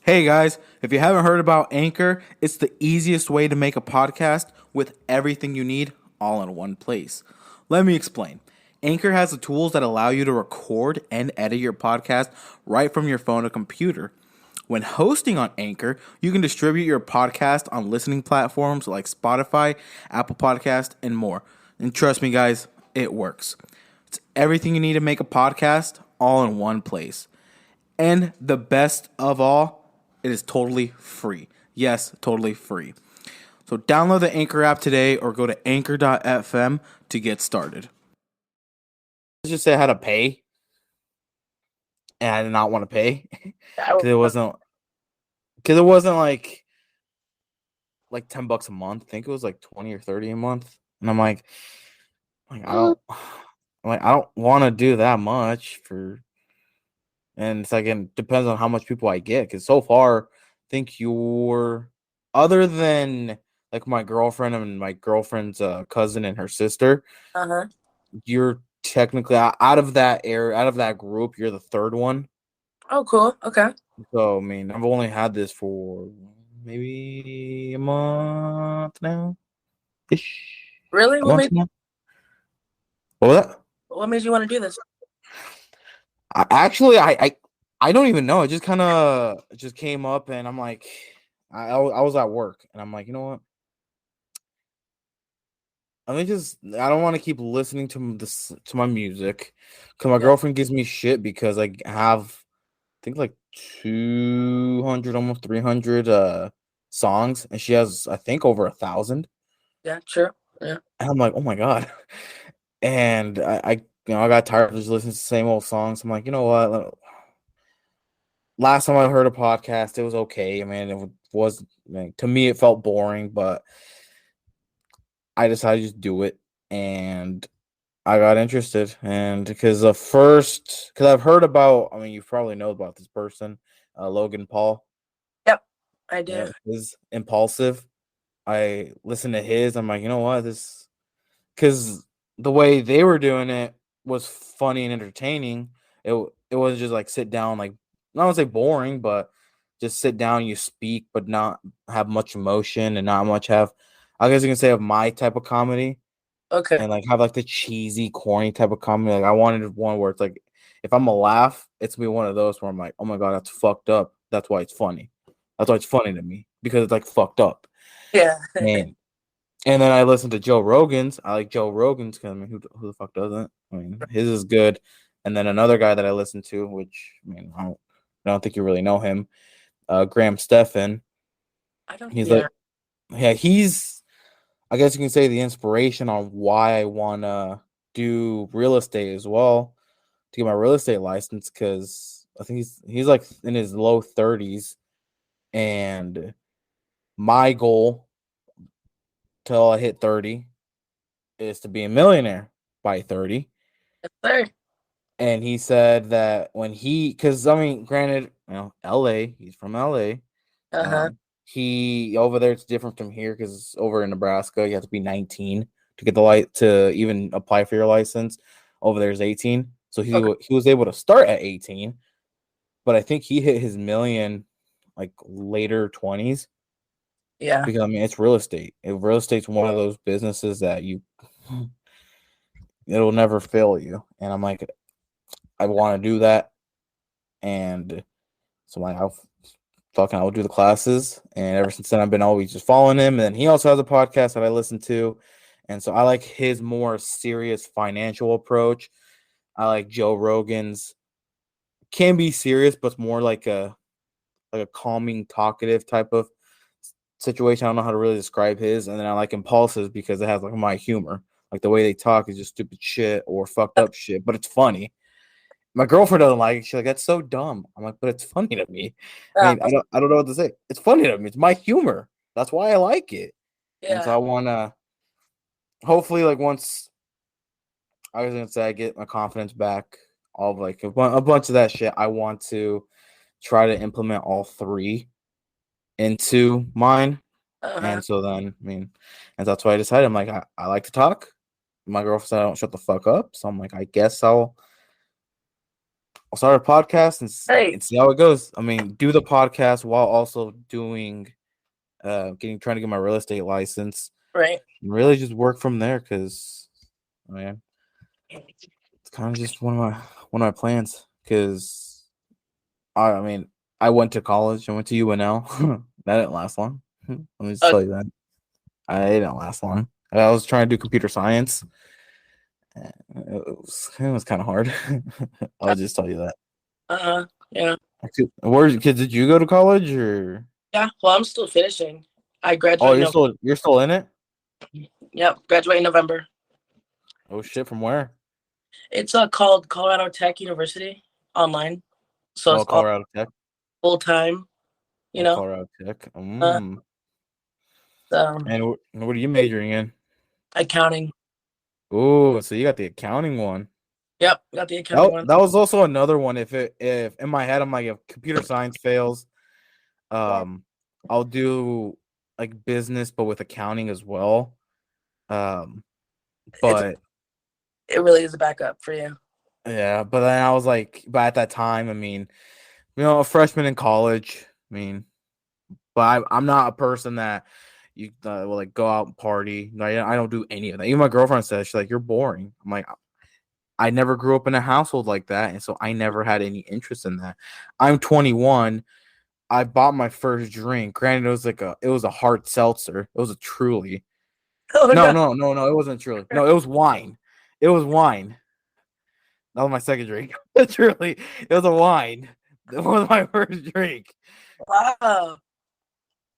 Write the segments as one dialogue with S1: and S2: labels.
S1: Hey guys, if you haven't heard about Anchor, it's the easiest way to make a podcast with everything you need all in one place. Let me explain. Anchor has the tools that allow you to record and edit your podcast right from your phone or computer. When hosting on Anchor, you can distribute your podcast on listening platforms like Spotify, Apple Podcast, and more. And trust me guys, it works. It's everything you need to make a podcast all in one place. And the best of all, it is totally free. Yes, totally free. So download the Anchor app today or go to anchor.fm to get started. Let's just say I had to pay and I did not want to pay because it wasn't like $10 a month. I think it was like 20 or 30 a month. And I'm like I don't want to do that much for. And it's like, it depends on how much people I get. Because so far, I think other than like my girlfriend and my girlfriend's cousin and her sister,
S2: Uh-huh.
S1: you're technically out of that area, out of that group, you're the third one.
S2: Oh, cool. Okay.
S1: So, I mean, I've only had this for maybe a month now ish.
S2: Really?
S1: A month now. What was that?
S2: What made you want to do this?
S1: I don't even know. It just kind of just came up, and I'm like, I was at work, and I'm like, you know what? I don't want to keep listening to to my music because my
S2: Yeah.
S1: girlfriend gives me shit because I have, I think like 200, almost 300 songs, and she has, I think, over 1,000.
S2: Yeah, sure. Yeah.
S1: And I'm like, oh my God. And I got tired of just listening to the same old songs. I'm like, you know what? Last time I heard a podcast, it was okay. I mean, it was, like, to me, it felt boring, but I decided to just do it. And I got interested. And because I've heard about, I mean, you probably know about this person, Logan Paul.
S2: Yep. I do.
S1: Yeah, his Impulsive. I listened to his. I'm like, you know what? Because the way they were doing it was funny and entertaining. It was just like sit down, like, I don't want to say boring, but just sit down, you speak, but not have much emotion and not much have, I guess you can say, of my type of comedy,
S2: Okay.
S1: and like have like the cheesy, corny type of comedy. Like I wanted one where it's like, if I'm a laugh, it's gonna be one of those where I'm like, oh my God, that's fucked up. That's why it's funny. That's why it's funny to me because it's like fucked up.
S2: Yeah.
S1: And and then I listen to Joe Rogan's. I like Joe Rogan's because, I mean, who the fuck doesn't? I mean, his is good. And then another guy that I listen to, which, I mean, I don't think you really know him, Graham Stephan.
S2: I don't.
S1: He's like,
S2: Yeah.
S1: yeah, I guess you can say, the inspiration on why I wanna do real estate as well, to get my real estate license, because I think he's like in his low 30s, and my goal till I hit 30 is to be a millionaire by 30.
S2: Yes, sir.
S1: And he said that because I mean, granted, LA, he's from LA.
S2: Uh-huh.
S1: He over there, it's different from here because over in Nebraska, you have to be 19 to get the light to even apply for your license. Over there is 18. So
S2: Okay.
S1: he was able to start at 18, but I think he hit his million like later 20s,
S2: Yeah.
S1: because I mean, it's real estate. Real estate's one of those businesses that it'll never fail you. And I'm like, I want to do that. And so I'm like, I'll do the classes. And ever since then, I've been always just following him. And then he also has a podcast that I listen to. And so I like his more serious financial approach. I like Joe Rogan's, can be serious, but it's more like a calming, talkative type of situation. I don't know how to really describe his. And then I like Impulses because it has like my humor. Like the way they talk is just stupid shit or fucked up shit, but it's funny. My girlfriend doesn't like it. She's like, "That's so dumb." I'm like, "But it's funny to me." I
S2: Yeah.
S1: mean, I don't know what to say. It's funny to me. It's my humor. That's why I like it. And so
S2: Yeah.
S1: I wanna, hopefully, like, once, I was gonna say, I get my confidence back, all of like a bunch of that shit, I want to try to implement all three into mine.
S2: Uh-huh.
S1: And so then, I mean, and that's why I decided, I'm like, I like to talk. My girlfriend said I don't shut the fuck up. So I'm like, I guess I'll start a podcast
S2: Hey,
S1: and see how it goes. I mean, do the podcast while also doing trying to get my real estate license.
S2: right.
S1: And really just work from there because man, it's kind of just one of my plans because I mean I went to college. I went to UNL. That didn't last long. Let me just
S2: Uh,
S1: tell you that. I didn't last long. I was trying to do computer science. It was kind of hard. I'll just tell you that.
S2: yeah.
S1: Where kids did you go to college or?
S2: Yeah, well, I'm still finishing. I
S1: Oh,
S2: graduate in
S1: you're still in it?
S2: Yep, graduate in November.
S1: Oh shit, from where?
S2: It's called Colorado Tech University online. So
S1: Oh,
S2: it's all
S1: Colorado Tech.
S2: full time, you
S1: Oh,
S2: know.
S1: Colorado Tech.
S2: Uh, so
S1: And what are you majoring in?
S2: accounting.
S1: Oh, so you got the accounting one.
S2: Yep, got the accounting
S1: That,
S2: one.
S1: that was also another one. If in my head I'm like if computer science fails, I'll do like business but with accounting as well. Um,
S2: It's
S1: but
S2: it really is a backup for you.
S1: yeah, but then I was like, but at that time, I mean, a freshman in college. I mean, but I'm not a person that you will like go out and party. I don't do any of that. Even my girlfriend says she's like, "You're boring." I'm like, I never grew up in a household like that, and so I never had any interest in that. I'm 21. I bought my first drink. Granted, it was a hard seltzer. It was a Truly.
S2: Oh
S1: No,
S2: no.
S1: no, no, no. It wasn't Truly. No, it was wine. It was wine. That was my second drink. Truly, it was a wine. That was my first drink,
S2: Wow.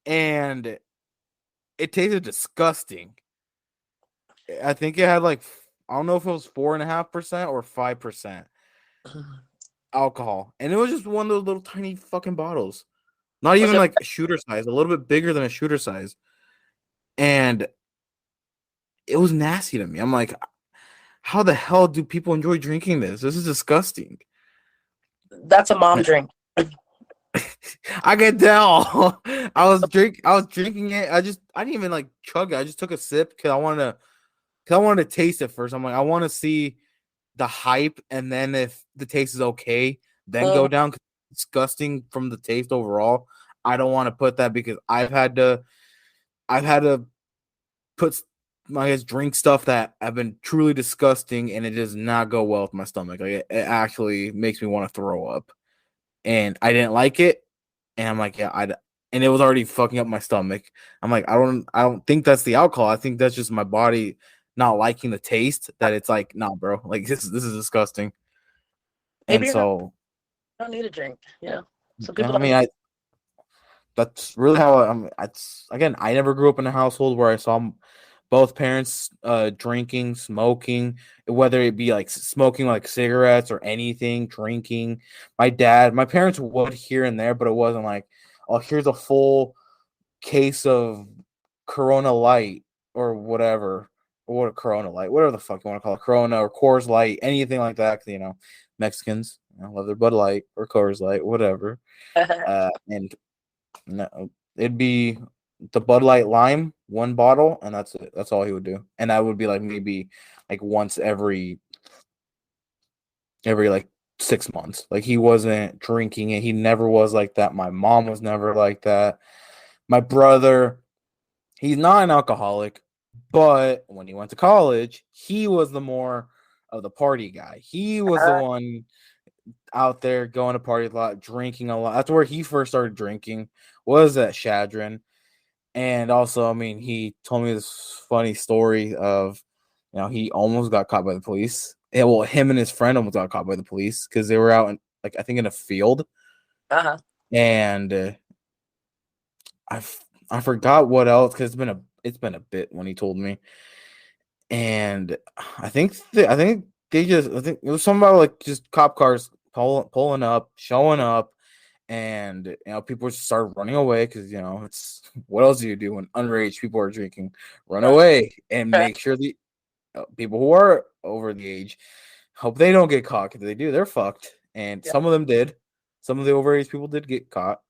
S1: and it tasted disgusting. I think it had like I don't know if it was 4.5% or 5% alcohol, and it was just one of those little tiny fucking bottles. Not
S2: Was
S1: even
S2: it
S1: like a shooter size, a little bit bigger than a shooter size, and it was nasty to me. I'm like, how the hell do people enjoy drinking this? This is disgusting.
S2: that's a mom drink.
S1: I can tell. I was drinking it. I didn't even like chug it. I just took a sip because I wanted to taste it first. I'm like, I want to see the hype, and then if the taste is okay, then go
S2: Mm,
S1: down. 'Cause it's disgusting from the taste overall. I don't want to put that because I've had to put I guess drink stuff that have been truly disgusting, and it does not go well with my stomach. Like it actually makes me want to throw up, and I didn't like it, and I'm like, yeah, and it was already fucking up my stomach. I'm like, I don't think that's the alcohol. I think that's just my body not liking the taste. That it's like, nah, bro, like this is disgusting.
S2: maybe
S1: And
S2: you're not
S1: so,
S2: don't need a drink. Some
S1: yeah,
S2: people
S1: I
S2: don't.
S1: mean, that's really how I'm. It's again, I never grew up in a household where I saw both parents drinking, smoking, whether it be like smoking like cigarettes or anything, drinking. My parents would here and there, but it wasn't like, oh, here's a full case of Corona Light or whatever. Or what a Corona Light, whatever the fuck you want to call it, Corona or Coors Light, anything like that. Mexicans love their Bud Light or Coors Light, whatever. And no, it'd be the Bud Light Lime, one bottle, and that's it. That's all he would do, and that would be like maybe like once every like 6 months. Like he wasn't drinking it. He never was like that. My mom was never like that. My brother, he's not an alcoholic, but when he went to college, he was the more of the party guy. He was the one out there going to party a lot, drinking a lot. That's where he first started drinking. Was at Shadron. And also, I mean, he told me this funny story of, he almost got caught by the police. Yeah, well, him and his friend almost got caught by the police because they were out in, like, I think in a field,
S2: Uh-huh.
S1: and I I forgot what else because it's been a bit when he told me, and I think it was something about like just cop cars pulling up, showing up, and people just start running away because it's what else do you do when underage people are drinking? Run
S2: Right.
S1: away and make sure the people who are over the age hope they don't get caught. Because they do, they're fucked. And
S2: Yeah.
S1: some of them did. Some of the overage people did get caught,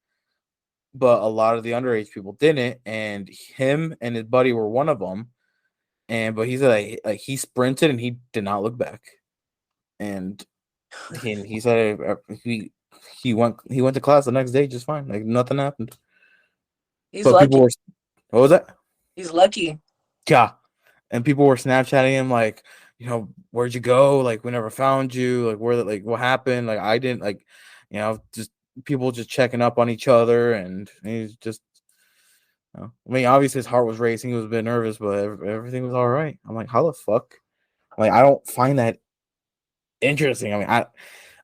S1: but a lot of the underage people didn't. And him and his buddy were one of them. But he said like he sprinted and he did not look back. And And he said he went to class the next day just fine, like nothing happened.
S2: He's
S1: But people
S2: lucky.
S1: were, what was that?
S2: He's lucky.
S1: Yeah, and people were Snapchatting him like, where'd you go? Like we never found you. Like like what happened? Like I didn't like, just people just checking up on each other, and he's just. I mean, obviously his heart was racing. He was a bit nervous, but everything was all right. I'm like, how the fuck? Like I don't find that interesting. I mean,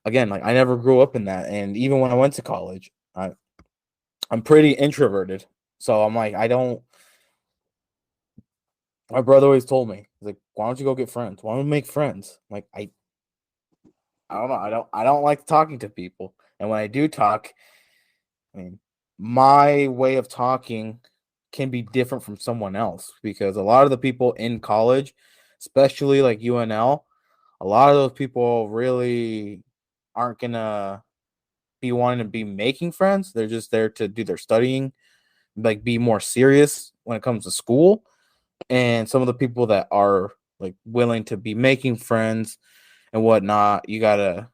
S1: again, like I never grew up in that, and even when I went to college, I'm pretty introverted. So I'm like, I don't. My brother always told me, he's like, "Why don't you go get friends? Why don't you make friends?" I'm like I don't know. I don't like talking to people, and when I do talk, I mean, my way of talking can be different from someone else because a lot of the people in college, especially like UNL, a lot of those people really aren't gonna be wanting to be making friends. They're just there to do their studying, like be more serious when it comes to school. And some of the people that are like willing to be making friends and whatnot, you gotta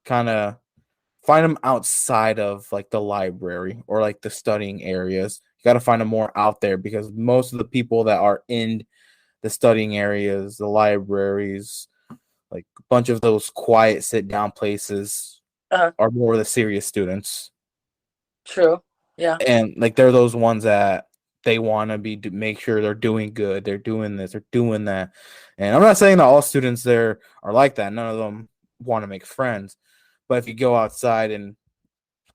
S1: kind of find them outside of like the library or like the studying areas. You gotta find them more out there because most of the people that are in the studying areas, the libraries, like a bunch of those quiet sit down places
S2: Uh,
S1: are more the serious students.
S2: true. Yeah.
S1: And like they're those ones that they want to be to make sure they're doing good, they're doing this, they're doing that. And I'm not saying that all students there are like that. None of them want to make friends. But if you go outside and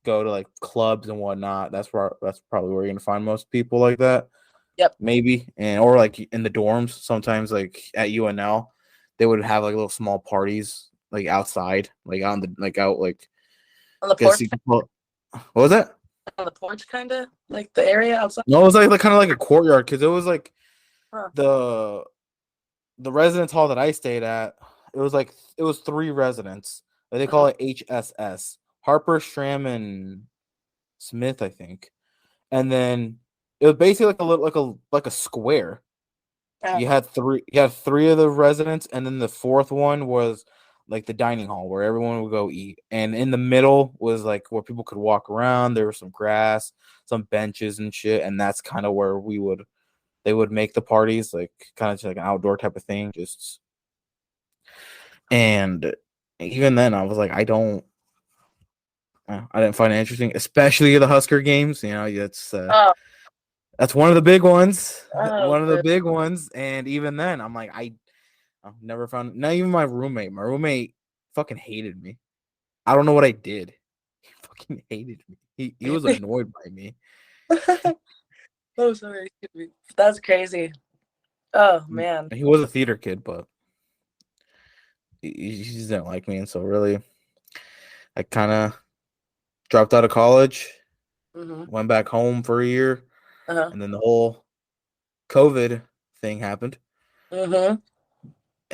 S1: go to like clubs and whatnot, that's probably where you're gonna find most people like that.
S2: Yep.
S1: Maybe. And or like in the dorms, sometimes like at UNL, they would have like little small parties like outside, like on the like out like
S2: On the
S1: guess
S2: porch.
S1: you can call what was that?
S2: On the porch, kind of like the area outside.
S1: No, it was like kind of like a courtyard because it was like
S2: Huh.
S1: the the residence hall that I stayed at. It was three residents. They call
S2: Uh-huh.
S1: it HSS. Harper, Stram, and Smith, I think. And then it was basically like a little like a square.
S2: Uh,
S1: You had three of the residents, and then the fourth one was like the dining hall where everyone would go eat. And in the middle was like where people could walk around. There was some grass, some benches and shit, and that's kind of where they would make the parties, like kind of like an outdoor type of thing. Just and even then, I was like, I didn't find it interesting, especially the Husker games.
S2: oh,
S1: That's one of the big ones,
S2: oh,
S1: one of the big ones. And even then, I'm like, I've never found. Not even my roommate. My roommate fucking hated me. I don't know what I did. He fucking hated me. He was
S2: really?
S1: annoyed by me.
S2: Oh, sorry. Excuse me. That's crazy. Oh man.
S1: He was a theater kid, but he just didn't like me, and so really, I kind of dropped out of college,
S2: Mm-hmm.
S1: went back home for a year,
S2: Uh-huh.
S1: and then the whole COVID thing happened,
S2: Mm-hmm.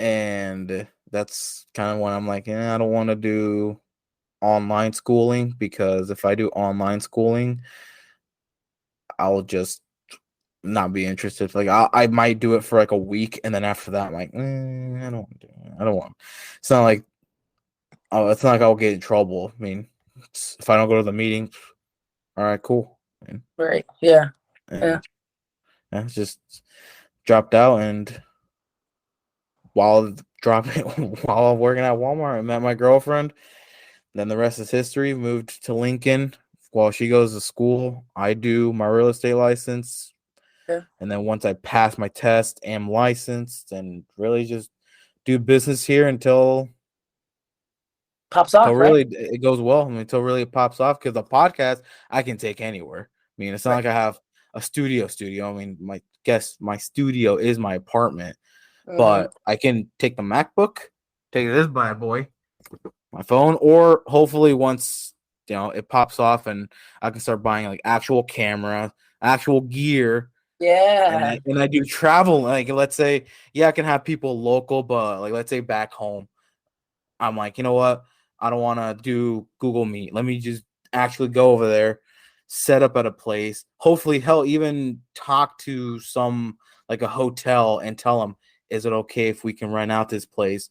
S1: and that's kind of when I'm like, I don't want to do online schooling because if I do online schooling, I'll just not be interested. Like I might do it for like a week, and then after that, I'm like, I don't want to do it. I don't want. It's not like it's not like I'll get in trouble. I mean, if I don't go to the meeting, all right, cool.
S2: Right. Yeah. Yeah.
S1: And yeah, just dropped out, and while dropping while working at Walmart, I met my girlfriend. Then the rest is history. Moved to Lincoln while she goes to school. I do my real estate license,
S2: Yeah.
S1: and then once I pass my test, am licensed, and really just do business here
S2: Pops
S1: until
S2: off, right?
S1: really it goes well. I mean, until really it pops off. Because the podcast I can take anywhere. I mean, it's not
S2: Right.
S1: like I have a studio. I mean, my studio is my apartment,
S2: Mm-hmm.
S1: but I can take the MacBook, take this bad boy, my phone, or hopefully once it pops off and I can start buying like actual camera, actual gear,
S2: Yeah.
S1: and I do travel. Like let's say, yeah, I can have people local, but like let's say back home, I'm like, you know what? I don't want to do Google Meet. Let me just actually go over there, set up at a place. Hopefully, hell, even talk to some like a hotel and tell them, is it okay if we can rent out this place?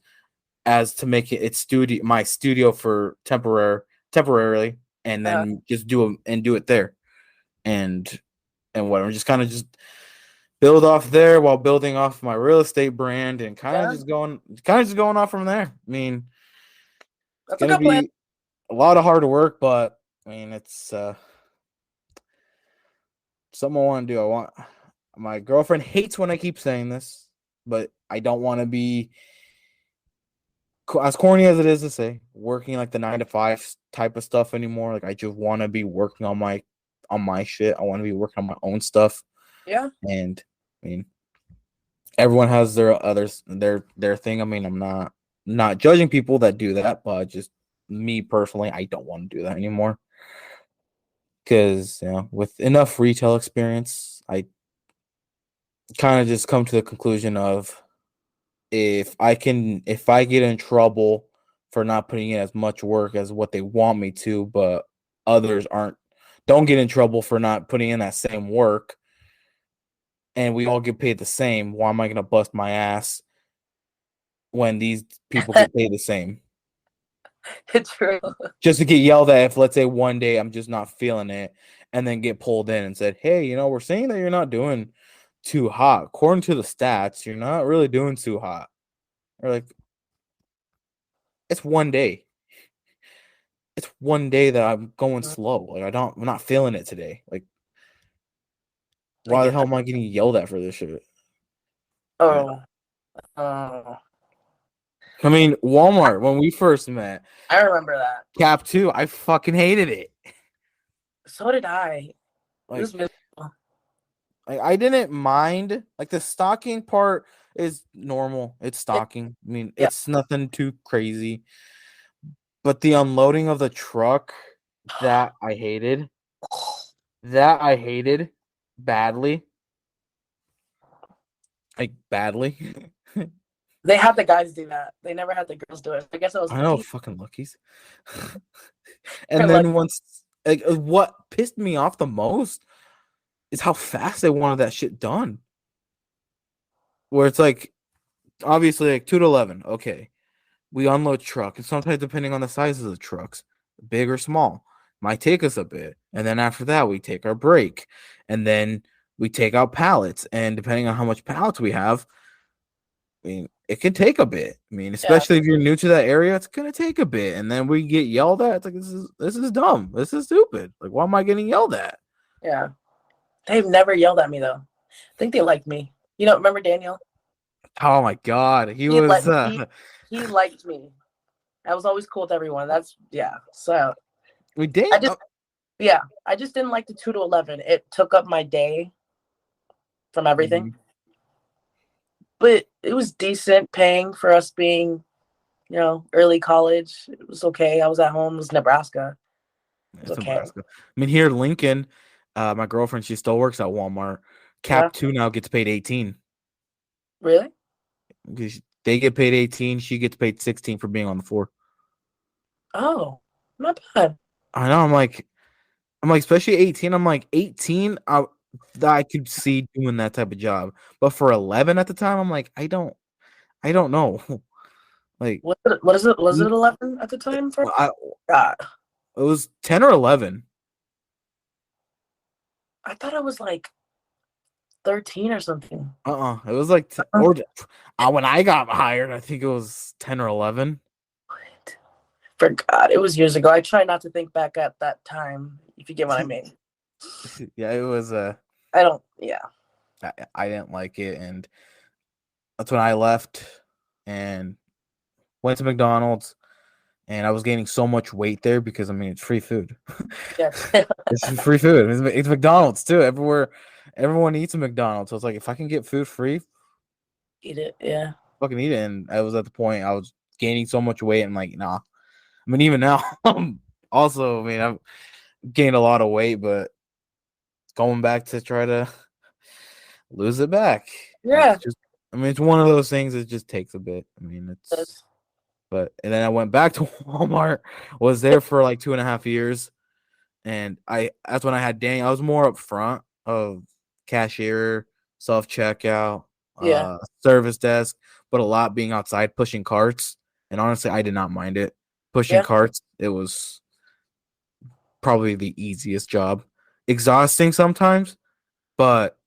S1: as to make it its studio, my studio for temporarily, and then just do it there, and whatever. Just kind of just build off there while building off my real estate brand, and kind of just going off from there. I mean, it's
S2: That's a
S1: gonna
S2: good plan.
S1: be a lot of hard work, but I mean, it's something I want to do. I want my girlfriend hates when I keep saying this, but I don't want to be as corny as it is to say working like the 9 to 5 type of stuff anymore. Like I just want to be working on my shit. I want to be working on my own stuff.
S2: Yeah.
S1: And I mean, everyone has their thing. I mean, I'm not judging people that do that, but just me personally, I don't want to do that anymore. Because with enough retail experience, I kind of just come to the conclusion of if I get in trouble for not putting in as much work as what they want me to, but others don't get in trouble for not putting in that same work, and we all get paid the same, why am I going to bust my ass when these people get paid the same?
S2: It's true.
S1: Just to get yelled at if, let's say, one day I'm just not feeling it, and then get pulled in and said, hey, we're saying that you're not doing too hot. According to the stats, you're not really doing too hot. Or like, it's one day. It's one day that I'm going slow. Like I'm not feeling it today. Like,
S2: I
S1: why the
S2: get
S1: hell
S2: that.
S1: am I getting yelled at for this shit?
S2: Oh. Oh.
S1: I mean, Walmart, when we first met,
S2: I remember that.
S1: Cap 2, I fucking hated it.
S2: So did I. It was
S1: Like,
S2: miserable.
S1: I didn't mind. Like, the stocking part is normal. It's stocking. I mean,
S2: Yeah.
S1: it's nothing too crazy. But the unloading of the truck, that I hated. That I hated badly. Like, badly.
S2: They had the guys do that. They never had the girls do it. I guess I was
S1: I know,
S2: lucky.
S1: fucking lookies.
S2: They're
S1: And
S2: like,
S1: then once, like, what pissed me off the most is how fast they wanted that shit done. Where it's like, obviously, like 2 to 11, okay, we unload truck, and sometimes depending on the size of the trucks, big or small, might take us a bit, and then after that we take our break, and then we take out pallets, and depending on how much pallets we have, I mean, it can take a bit. I mean,
S2: yeah,
S1: especially if you're new to that area, it's gonna take a bit, and then we get yelled at. It's like this is dumb. This is stupid. Like, why am I getting yelled at?
S2: yeah. They've never yelled at me though. I think they liked me. Remember Daniel?
S1: Oh my god, he
S2: He
S1: was.
S2: let he liked me. I was always cool with everyone. That's yeah. So
S1: We did.
S2: I just I just didn't like the 2 to 11. It took up my day from everything. But it was decent paying for us being, early college. It was okay. I was at home. It was Nebraska. It was
S1: It's
S2: okay.
S1: Nebraska. I mean, here in Lincoln, my girlfriend, she still works at Walmart.
S2: Yeah.
S1: Cap 2 now gets paid 18.
S2: Really?
S1: They get paid 18. She gets paid 16 for being on the floor.
S2: Oh, not bad.
S1: I know. I'm like, especially 18. I'm like 18. I could see doing that type of job, but for 11 at the time, I'm like, I don't know. Like,
S2: What is it? Was it 11 at the time for?
S1: I,
S2: God,
S1: it was 10 or 11.
S2: I thought it was like 13 or something.
S1: It was like, when I got hired, I think it was 10 or 11.
S2: Forgot. It was years ago. I try not to think back at that time, if you get what I mean.
S1: Yeah, it was.
S2: I don't. Yeah.
S1: I didn't like it, and that's when I left and went to McDonald's, and I was gaining so much weight there because I mean it's free food.
S2: Yes.
S1: It's free food. It's McDonald's too. Everyone eats a McDonald's, so it's like if I can get food free,
S2: Eat it. Yeah.
S1: fucking eat it. And I was at the point I was gaining so much weight, and like nah. I mean even now, also I mean I've gained a lot of weight, but going back to try to lose it back.
S2: Yeah.
S1: It's just, I mean, it's one of those things that just takes a bit. I mean, and then I went back to Walmart, was there for like 2.5 years. And that's when I had Daniel. I was more up front of cashier, self checkout,
S2: Yeah.
S1: service desk, but a lot being outside pushing carts. and honestly, I did not mind it. Pushing
S2: Yeah,
S1: carts, it was probably the easiest job. Exhausting sometimes, but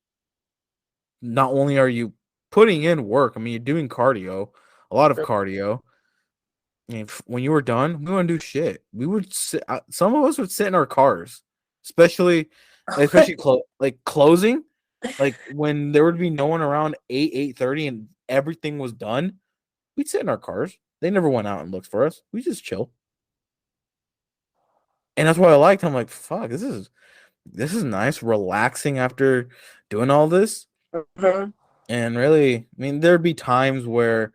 S1: not only are you putting in work, I mean, you're doing cardio, a lot of
S2: true.
S1: cardio. I mean, when you were done, we wouldn't do shit. We would sit. Some of us would sit in our cars, especially, like closing, like when there would be no one around 8:30, and everything was done. We'd sit in our cars. They never went out and looked for us. We just chill, and that's what I liked. I'm like, fuck, this is nice, relaxing after doing all this.
S2: Mhm.
S1: And really, I mean, there'd be times where,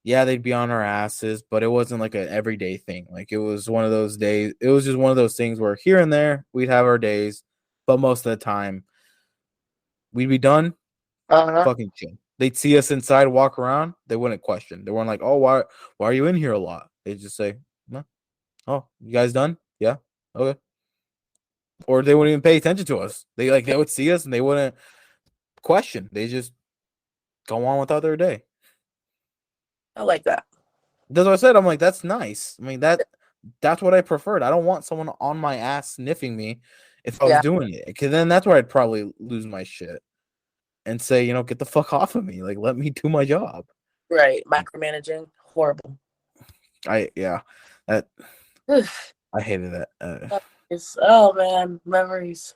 S1: yeah, they'd be on our asses, but it wasn't like an everyday thing. Like it was one of those days. It was just one of those things where here and there we'd have our days, but most of the time we'd be done,
S2: Uh-huh.
S1: fucking chill. They'd see us inside, walk around. They wouldn't question. They weren't like, "Oh, why are you in here a lot?" They'd just say, "No, oh, you guys done? Yeah, okay." Or they wouldn't even pay attention to us. They would see us and they wouldn't question. They just go on without their day.
S2: I like that.
S1: That's what I said. I'm like, that's nice. I mean, that's what I preferred. I don't want someone on my ass sniffing me if I was
S2: Yeah,
S1: doing it. Because then that's where I'd probably lose my shit and say, get the fuck off of me. Like, let me do my job.
S2: right. Micromanaging, horrible.
S1: Yeah, that
S2: Ugh,
S1: I hated that.
S2: oh man, memories.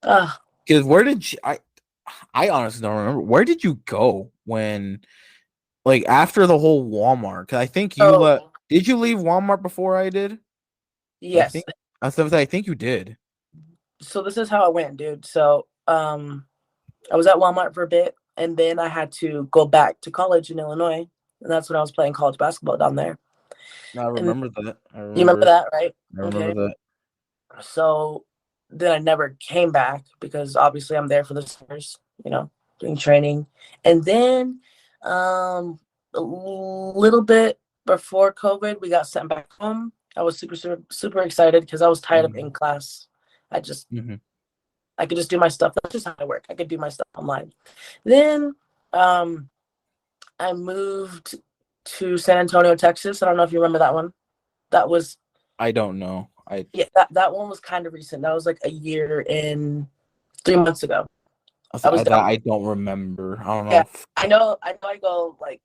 S2: Ah,
S1: Because where did I honestly don't remember. Where did you go when, like, after the whole Walmart? Because I think
S2: so
S1: did you leave Walmart before I did? I
S2: yes.
S1: think, I think you did.
S2: So this is how it went, dude. So I was at Walmart for a bit, and then I had to go back to college in Illinois, and that's when I was playing college basketball down there.
S1: I
S2: And
S1: remember that.
S2: you remember that, right?
S1: I remember
S2: Okay.
S1: that.
S2: So then I never came back because obviously I'm there for the summers, doing training. And then a little bit before COVID, we got sent back home. I was super, super, super excited because I was tired of in
S1: Mhm.
S2: class. I just
S1: Mhm.
S2: I could just do my stuff. That's just how I work. I could do my stuff online. Then um I moved to San Antonio, Texas. I don't know if you remember that one. That was
S1: I don't know.
S2: Yeah, that one was kind of recent. That was like a year and 3 months ago. I was
S1: That
S2: down.
S1: I don't remember. I don't know.
S2: Yeah, I know. I go like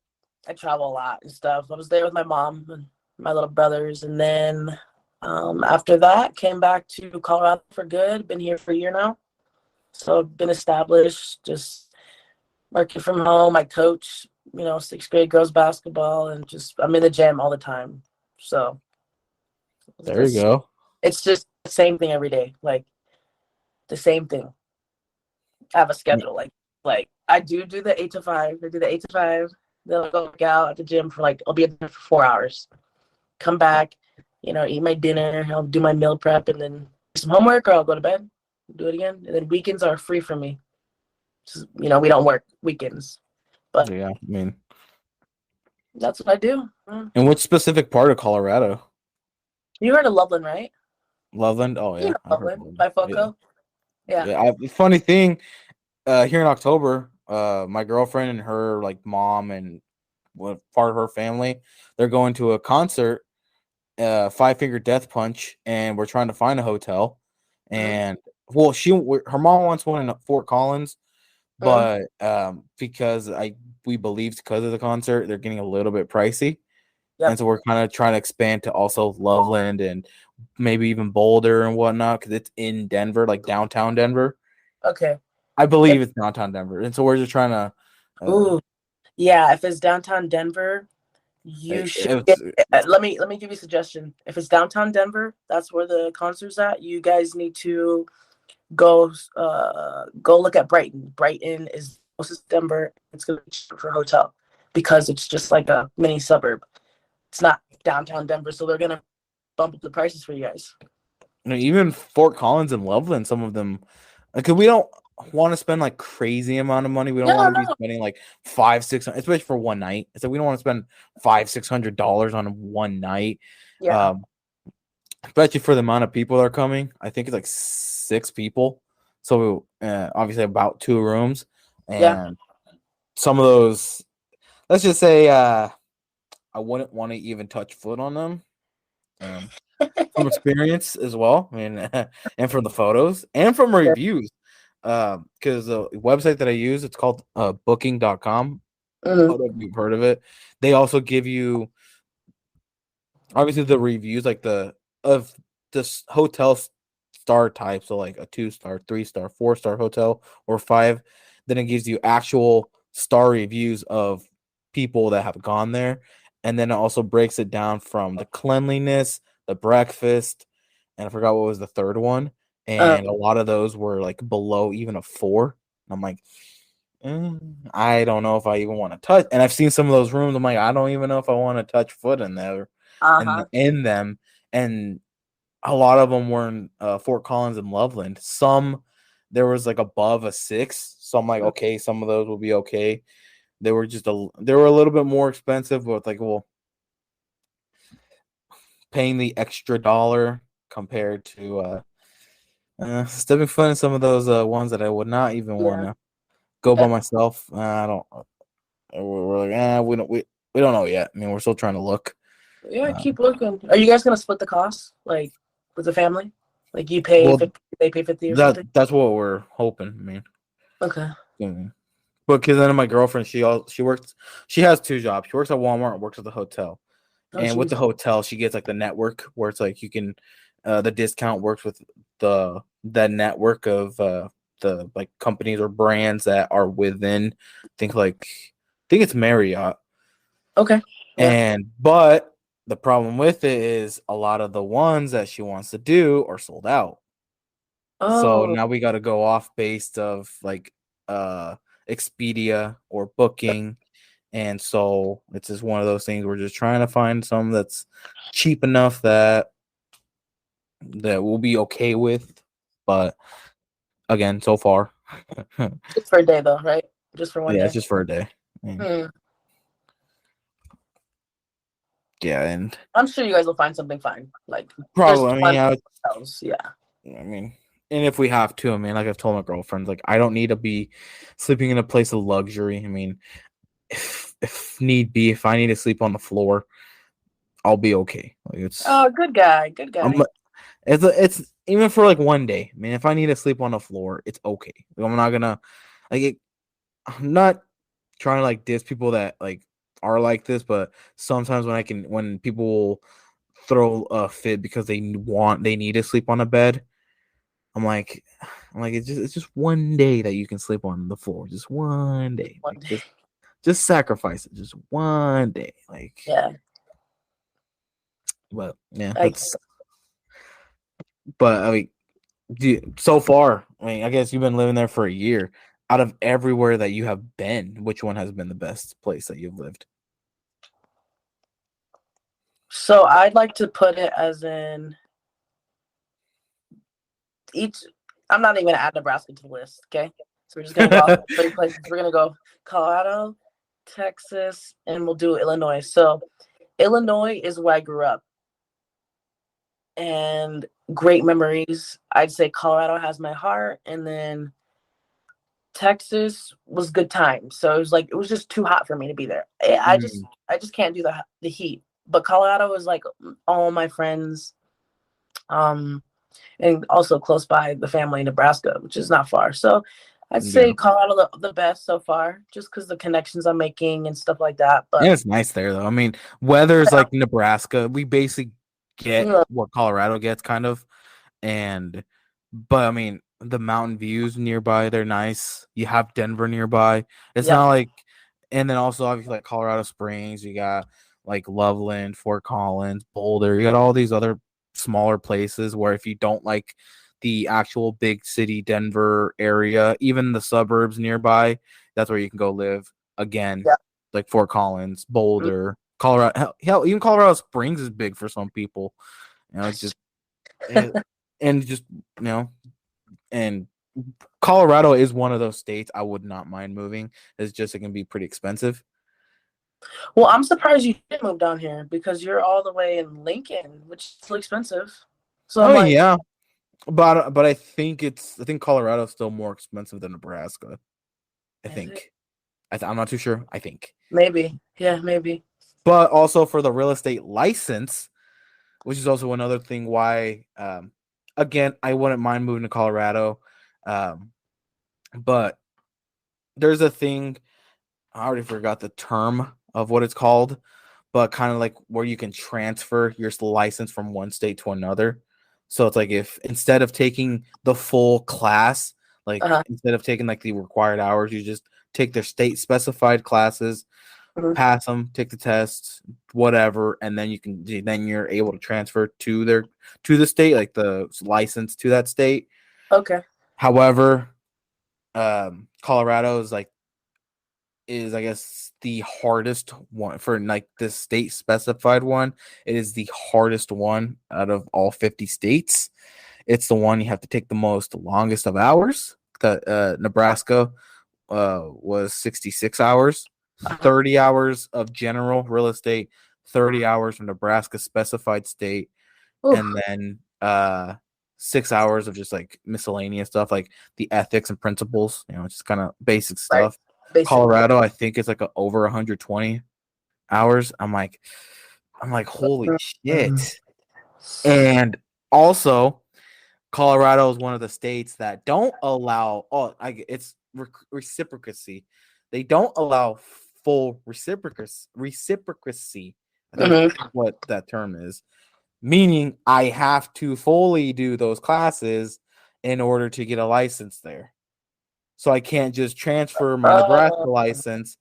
S2: I travel a lot and stuff. I was there with my mom and my little brothers, and then after that, came back to Colorado for good. Been here for a year now, so been established. Just working from home. I coach, sixth grade girls basketball, and just I'm in the gym all the time. So
S1: There you
S2: this
S1: go.
S2: it's just the same thing every day, like the same thing. I have a schedule. Like I do the 8 to 5. I do the 8 to 5. Then I'll go work out at the gym for I'll be there for 4 hours. Come back, eat my dinner. I'll do my meal prep and then do some homework or I'll go to bed, do it again. And then weekends are free for me. Just, we don't work weekends. But
S1: Yeah, I mean,
S2: that's what I do.
S1: in which specific part of Colorado?
S2: You heard of Loveland, right?
S1: Loveland? Oh
S2: You
S1: yeah,
S2: know
S1: I've heard of
S2: Loveland,
S1: Loveland. Yeah.
S2: bifocal. Yeah.
S1: Yeah, funny thing, here in October, my girlfriend and her like mom and part of her family, they're going to a concert, Five Finger Death Punch, and we're trying to find a hotel.
S2: Mm-hmm.
S1: And well, her mom wants one in Fort Collins,
S2: Mm-hmm.
S1: but because we believe because of the concert, they're getting a little bit pricey, and
S2: Yep.
S1: so we're kind of trying to expand to also Loveland and maybe even Boulder and whatnot because it's in Denver, like downtown Denver.
S2: Okay.
S1: I
S2: If,
S1: believe it's downtown Denver, and so we're just trying to.
S2: ooh, yeah. If it's downtown Denver, you should get.
S1: It's
S2: Let me give you a suggestion. If it's downtown Denver, that's where the concert's at. You guys need to go look at Brighton. Brighton is closest to Denver. It's gonna be cheaper for a hotel because it's just like a mini suburb. It's not downtown Denver, so they're gonna bump up the prices for you guys.
S1: even Fort Collins and Loveland. Some of them, because we don't want to spend like crazy amount of money. We don't want
S2: No,
S1: to be
S2: no.
S1: spending like 500, 600, especially for one night. So we don't want to spend $500, $600 on one night.
S2: Yeah,
S1: Um, Especially for the amount of people that are coming. I think it's like 6 people. So obviously about 2 rooms,
S2: yeah.
S1: and some of those, let's just say, I wouldn't want to even touch foot on them. Um, from experience as well. I mean, and from the photos and from reviews. Because the website that I use, it's called booking.com. I
S2: Mm,
S1: don't know if you've heard of it. They also give you obviously the reviews like the of this hotel star type, so like a 2-star, 3-star, 4-star hotel or 5. Then it gives you actual star reviews of people that have gone there, and then it also breaks it down from the cleanliness, the breakfast, and I forgot what was the third one. And a
S2: um,
S1: lot of those were like below even a 4. I'm like, I don't know if I even want to touch. And I've seen some of those rooms. I'm like, I don't even know if I want to touch foot in there and
S2: uh-huh.
S1: in them. And a lot of them were in Fort Collins and Loveland. Some there was like above a 6. So I'm like, okay, some of those will be okay. They were they were a little bit more expensive, but like, well, paying the extra dollar compared to stepping foot in some of those ones that I would not even want
S2: Yeah.
S1: to go by
S2: Yeah.
S1: myself. I don't. We're like, we don't know yet. I mean, we're still trying to look.
S2: Yeah,
S1: Uh,
S2: keep looking. Are you guys gonna split the cost, like with the family? Like you pay
S1: well,
S2: 50, they pay 50 or something?
S1: that's what we're hoping. I mean,
S2: Okay.
S1: but because then my girlfriend, she works. She has 2 jobs. She works at Walmart and works at the hotel.
S2: Oh,
S1: And with
S2: jeez.
S1: the hotel, she gets like the network where it's like you can, the discount works with the network of the like companies or brands that are within. I think it's Marriott.
S2: Okay. Yeah.
S1: But the problem with it is a lot of the ones that she wants to do are sold out. So
S2: Oh,
S1: now we got to go off based of like uh Expedia or Booking. And so it's just one of those things we're just trying to find some that's cheap enough that we'll be okay with. But again, so far.
S2: just for a day though, right? Just for one
S1: Yeah, it's
S2: day.
S1: just for a day.
S2: Hmm.
S1: Yeah, and
S2: I'm sure you guys will find something fine. Like there's
S1: probably
S2: plenty of hotels. Yeah.
S1: I mean, and if we have to, I mean, like I've told my girlfriend, like I don't need to be sleeping in a place of luxury. I mean, if need be, if I need to sleep on the floor, I'll be okay. Like
S2: Oh, good guy. Good
S1: I'm,
S2: guy.
S1: it's even for like one day. I mean, if I need to sleep on the floor, it's okay. Like, I'm not gonna like it, I'm not trying to like diss people that like are like this, but sometimes when people will throw a fit because they need to sleep on a bed, I'm like it's just one day that you can sleep on the floor, just one
S2: Just
S1: day,
S2: one
S1: like
S2: day.
S1: just sacrifice it, just one day, like.
S2: Yeah.
S1: But yeah,
S2: I
S1: that's. But I mean, so far, I mean, I guess you've been living there for a year. Out of everywhere that you have been, which one has been the best place that you've lived?
S2: so I'd like to put it as in each. I'm not even gonna add Nebraska to the list. Okay, so we're just gonna go off 3 places. We're gonna go Colorado, Texas, and we'll do Illinois. So Illinois is where I grew up, and great memories. I'd say Colorado has my heart, and then Texas was good time. So it was just too hot for me to be there.
S1: Mm,
S2: I just can't do the heat. But Colorado was like all my friends, um, and also close by the family in Nebraska, which is not far. So I'd
S1: yeah,
S2: say Colorado the best so far, just because the connections I'm making and stuff like that.
S1: yeah,
S2: But
S1: it's nice there though. I mean, weather's like Nebraska. We basically get
S2: yeah,
S1: what Colorado gets, kind of, and but I mean, the mountain views nearby, they're nice. You have Denver nearby. It's
S2: yep,
S1: not like, and then also obviously like Colorado Springs, you got like Loveland, Fort Collins, Boulder. You got all these other smaller places where if you don't like the actual big city Denver area, even the suburbs nearby, that's where you can go live again.
S2: yep.
S1: Like Fort Collins, Boulder, Colorado. Hell, even Colorado Springs is big for some people. You know, just and, and just you know, and Colorado is one of those states I would not mind moving. It's just it can be pretty expensive.
S2: Well, I'm surprised you didn't move down here because you're all the way in Lincoln, which is still expensive. So I'm
S1: Oh
S2: like,
S1: yeah, but I think Colorado's still more expensive than Nebraska. I
S2: is it?
S1: think I'm not too sure. I think
S2: Maybe. Yeah, maybe.
S1: but also for the real estate license, which is also another thing why, again, I wouldn't mind moving to Colorado. But there's a thing, I already forgot the term of what it's called, but kind of like where you can transfer your license from one state to another. So it's like if instead of taking the full class, like
S2: Uh-huh.
S1: instead of taking like the required hours, you just take their state specified classes,
S2: Mhm.
S1: pass them, take the tests, whatever, and then you're able to transfer to the state, like the license to that state.
S2: Okay.
S1: However, Colorado is I guess the hardest one for like the state specified one. It is the hardest one out of all 50 states. It's the one you have to take the longest of hours. Nebraska was 66 hours,
S2: Uh-huh.
S1: 30 hours of general real estate, 30 hours from Nebraska specified state,
S2: Ooh,
S1: and then 6 hours of just like miscellaneous stuff like the ethics and principles, just kind of basic
S2: right.
S1: stuff.
S2: Basic.
S1: Colorado, I think it's like over 120 hours. I'm like, holy
S2: Mhm.
S1: shit. And also, Colorado is one of the states that don't allow, it's reciprocacy. They don't allow full reciprocacy. I think
S2: Mhm.
S1: that's what that term is. Meaning I have to fully do those classes in order to get a license there. So I can't just transfer my Nebraska
S2: Uh,
S1: license.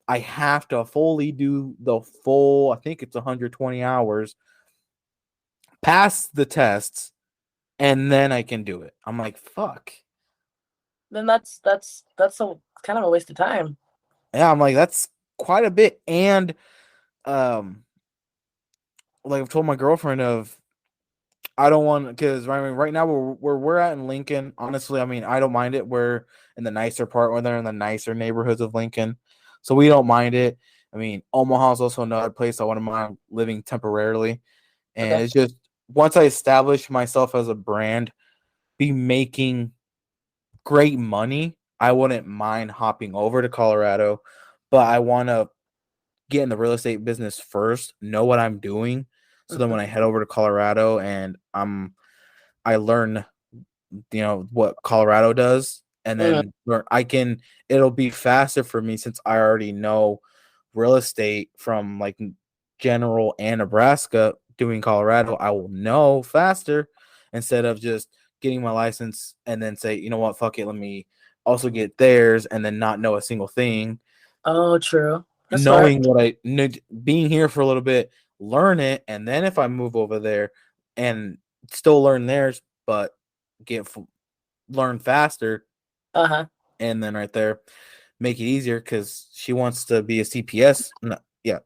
S1: I have to fully do the full, I think it's 120 hours, pass the tests, and then I can do it. I'm like, fuck.
S2: then that's a kind of a waste of time.
S1: Yeah, I'm like, that's quite a bit. And um, like I've told my girlfriend of I don't want because I mean right now where we're at in Lincoln, honestly, I mean I don't mind it. We're in the nicer part, where they're in the nicer neighborhoods of Lincoln, so we don't mind it. I mean Omaha is also another place I wouldn't mind living temporarily, and
S2: Okay.
S1: it's just once I establish myself as a brand, be making great money, I wouldn't mind hopping over to Colorado, but I want to get in the real estate business first, know what I'm doing, so then
S2: Mhm.
S1: when I head over to Colorado and I learn, what Colorado does, and
S2: Mhm.
S1: then it'll be faster for me since I already know real estate from like general and Nebraska doing Colorado. I will know faster instead of just getting my license and then say, you know what, fuck it, let me also get theirs and then not know a single thing.
S2: Oh, true. That's smart.
S1: Knowing being here for a little bit, learn it, and then if I move over there and still learn theirs, but get learn faster,
S2: Uh-huh.
S1: and then right there make it easier because she wants to be a CPS. No, yeah,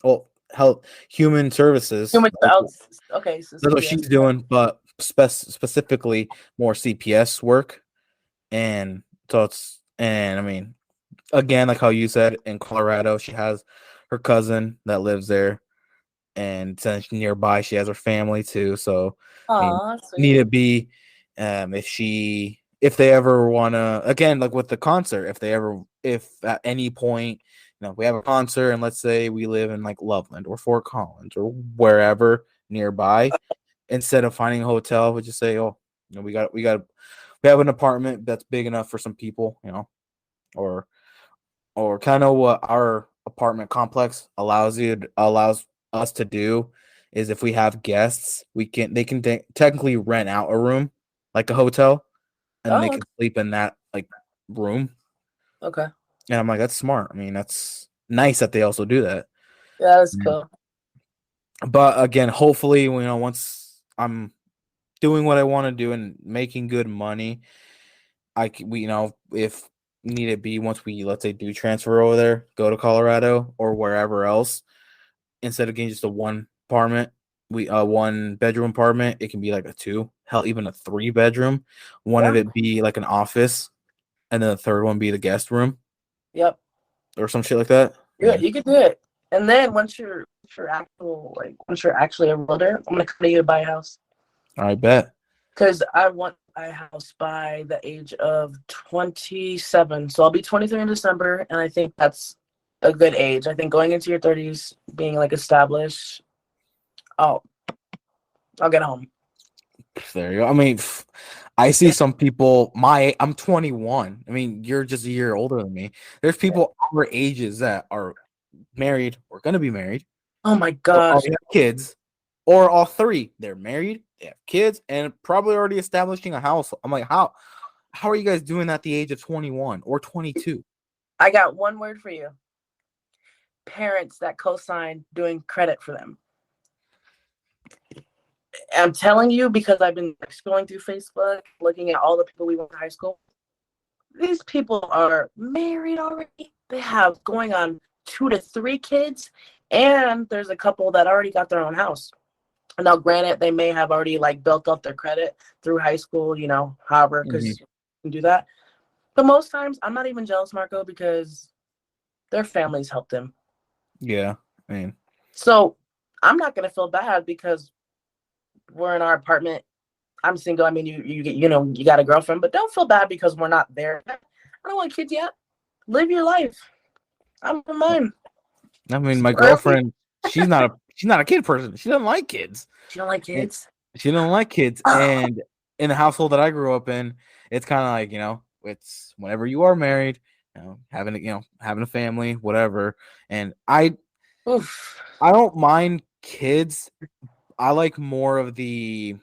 S1: well, health human services.
S2: Human okay, so
S1: That's what
S2: CPS.
S1: she's doing, but specifically more CPS work, and so I mean, again, like how you said, in Colorado, she has her cousin that lives there, and since nearby, she has her family too. So, I mean,
S2: Aw,
S1: need
S2: sweet.
S1: to be, if they ever wanna, again, like with the concert, if at any point, we have a concert, and let's say we live in like Loveland or Fort Collins or wherever nearby, instead of finding a hotel, we just say, oh, we have an apartment that's big enough for some people, or kind of what our apartment complex allows us to do is if we have guests, they can technically rent out a room like a hotel, and they
S2: Oh,
S1: can sleep in that like room.
S2: okay.
S1: And I'm like, that's smart. I mean, that's nice that they also do that.
S2: Yeah, that's
S1: Mm.
S2: cool.
S1: But again, hopefully, once I'm doing what I want to do and making good money, if need it be, once we, let's say, do transfer over there, go to Colorado or wherever else, instead of getting just a one bedroom apartment, it can be like a two, hell, even a 3 bedroom. One of
S2: Yeah.
S1: it be like an office, and then the third one be the guest room
S2: Yep.
S1: or some shit like that.
S2: Yeah,
S1: Yeah,
S2: you can do it. And then once you're actually a realtor, I'm gonna come to you to buy a house.
S1: I bet.
S2: Because I want a house by the age of 27. So I'll be 23 in December, and I think a good age. I think going into your 30s, being like established. Oh, I'll get home.
S1: There you go. I mean, I see some people. I'm 21. I mean, you're just a year older than me. There's people our ages that are married or gonna be married,
S2: Oh my
S1: or
S2: gosh.
S1: already have kids, or all three. They're married, they have kids, and probably already establishing a house. I'm like, how are you guys doing that at the age of 21 or 22?
S2: I got one word for you. Parents that co-sign doing credit for them. I'm telling you because I've been scrolling through Facebook, looking at all the people we went to high school. These people are married already. They have going on 2 to 3 kids, and there's a couple that already got their own house. Now, granted, they may have already like built up their credit through high school, however, because you can do that. But most times, I'm not even jealous, Marco, because their families helped them.
S1: Yeah, I mean,
S2: So I'm not gonna feel bad because we're in our apartment. I'm single. I mean, you got a girlfriend, but don't feel bad because we're not there. I don't want kids yet. Live your life. I'm for mine.
S1: I mean, my
S2: Early.
S1: girlfriend, she's not a kid person. She doesn't like kids.
S2: You don't like kids?
S1: She don't like kids, and in the household that I grew up in, it's kind of like it's whenever you are married, having a family, whatever. And
S2: Oof.
S1: I don't mind kids. I like more of the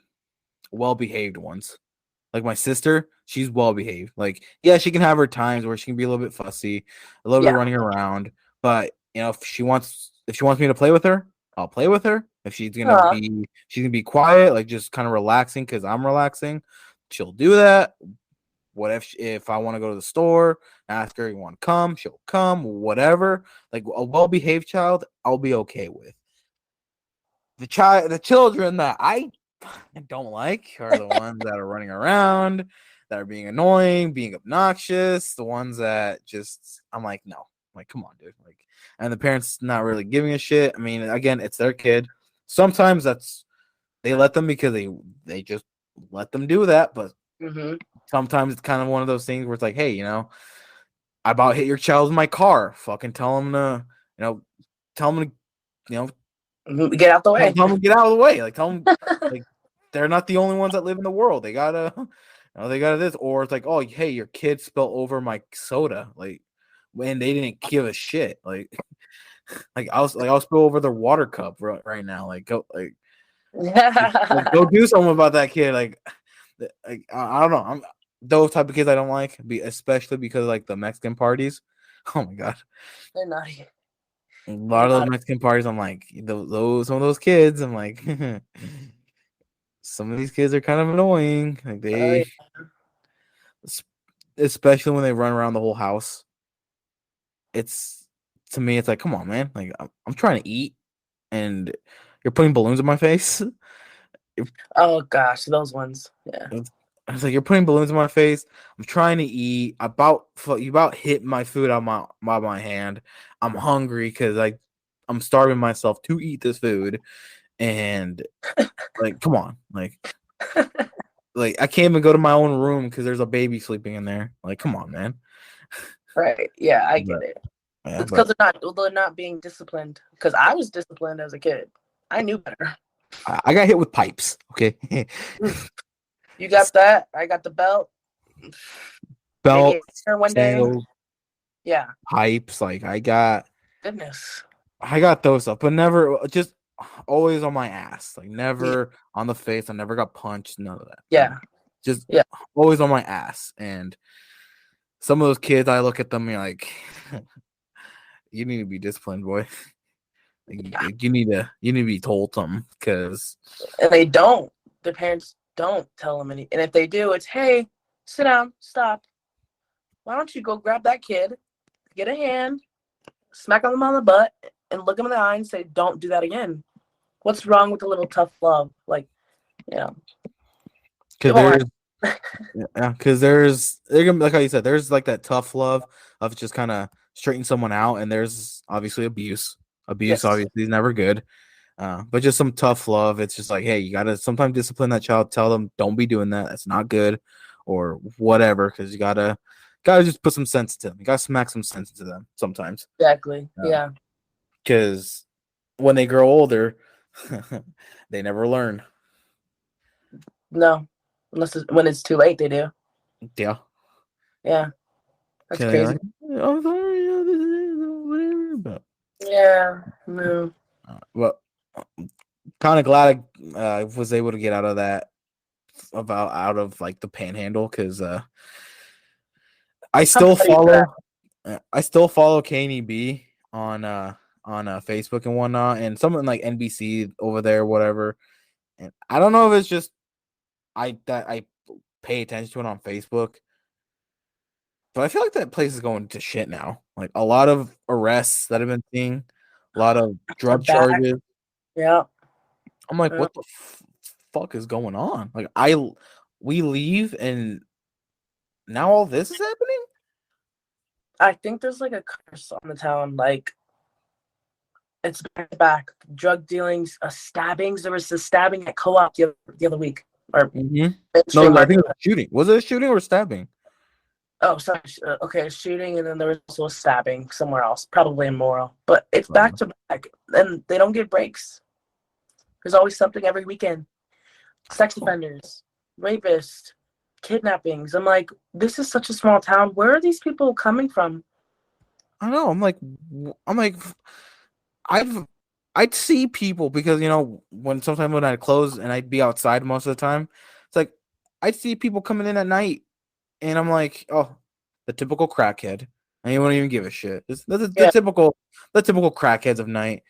S1: well-behaved ones. Like my sister, she's well-behaved. Like, yeah, she can have her times where she can be a little bit fussy, a little bit
S2: Yeah.
S1: running around. But if she wants me to play with her, I'll play with her. If she's gonna be quiet, like just kind of relaxing because I'm relaxing, she'll do that. What if I want to go to the store, ask her, you want to come, she'll come, whatever. Like a well-behaved child, I'll be okay with. The children that I don't like are the ones that are running around, that are being annoying, being obnoxious, the ones that just I'm like, no. I'm like, come on, dude. Like, and the parents not really giving a shit. I mean, again, it's their kid. Sometimes they let them because they just let them do that, but sometimes it's kind of one of those things where it's like, hey, I about hit your child with my car. Fucking tell them to, tell them to,
S2: get out the way.
S1: tell them to get out of the way. Like, tell them, like, they're not the only ones that live in the world. They gotta, they gotta this. Or it's like, oh, hey, your kid spilled over my soda. Like, when they didn't give a shit. Like I'll spill over their water cup right now. Like, go, like go do something about that kid. Like I don't know. I'm those type of kids I don't like, especially because like the Mexican parties. Oh my god.
S2: They're naughty.
S1: A lot of those Mexican parties, I'm like, some of those kids, I'm like, some of these kids are kind of annoying. Like especially when they run around the whole house. To me, it's like, come on, man. Like I'm trying to eat, and you're putting balloons in my face.
S2: Oh gosh, those ones. Yeah.
S1: I was like, you're putting balloons in my face. I'm trying to eat. You about hit my food out my hand. I'm hungry because I'm starving myself to eat this food, and like, come on, like I can't even go to my own room because there's a baby sleeping in there. Like, come on, man.
S2: Right. Yeah, I get it.
S1: Yeah,
S2: It's because they're not being disciplined. Because I was disciplined as a kid. I knew better.
S1: I got hit with pipes. Okay.
S2: You got that. I got the belt.
S1: Belt,
S2: one
S1: sandals,
S2: day. Yeah.
S1: pipes. Like I got those stuff, but never just always on my ass. Like never on the face. I never got punched. None of that.
S2: Yeah.
S1: Just always on my ass. And some of those kids, I look at them and you're like, you need to be disciplined, boy. You need to be told something because
S2: they don't. The parents don't tell them any. And if they do, it's hey, sit down, stop. Why don't you go grab that kid, get a hand, smack them on the butt, and look them in the eye and say, "Don't do that again." What's wrong with a little tough love? Like,
S1: because there's like how you said, there's like that tough love of just kind of straighten someone out, and there's obviously abuse. Abuse obviously is never good. But just some tough love. It's just like, hey, you gotta sometimes discipline that child. Tell them don't be doing that. That's not good, or whatever. Because you gotta Gotta just put some sense to them. You gotta smack some sense into them sometimes.
S2: Exactly. Yeah.
S1: Because when they grow older, they never learn.
S2: No. Unless when it's too late, they do.
S1: Yeah.
S2: Yeah. That's
S1: Okay,
S2: crazy.
S1: like, I'm sorry, whatever. But,
S2: Yeah. No.
S1: well, kind of glad I was able to get out of that, out of like the panhandle, because I
S2: I'm
S1: still
S2: ready for that.
S1: follow I still follow KNB on Facebook and whatnot, and something like NBC over there, whatever. And I don't know if it's just I pay attention to it on Facebook, but I feel like that place is going to shit now. Like a lot of arrests that I've been seeing, a lot of
S2: They're
S1: drug
S2: back.
S1: charges.
S2: Yeah.
S1: I'm like,
S2: Yeah.
S1: what the fuck is going on? Like we leave and now all this is happening.
S2: I think there's like a curse on the town. Like it's back to back. Drug dealings, stabbings. There was a stabbing at co-op the other week. Or
S1: Mm-hmm. No,
S2: mainstream
S1: I think
S2: market.
S1: it was a shooting. Was it a shooting or stabbing?
S2: Oh, sorry. Okay, shooting, and then there was also a stabbing somewhere else, probably in Morrow. But it's back to back, and they don't get breaks. There's always something every weekend. Sex offenders, rapists, kidnappings. I'm like, this is such a small town. Where are these people coming from?
S1: I don't know. I'm like, I've I'd see people because when sometimes when I'd close and I'd be outside most of the time, it's like I'd see people coming in at night, and I'm like, oh, the typical crackhead. And you won't even give a shit. The
S2: Yeah,
S1: typical crackheads of night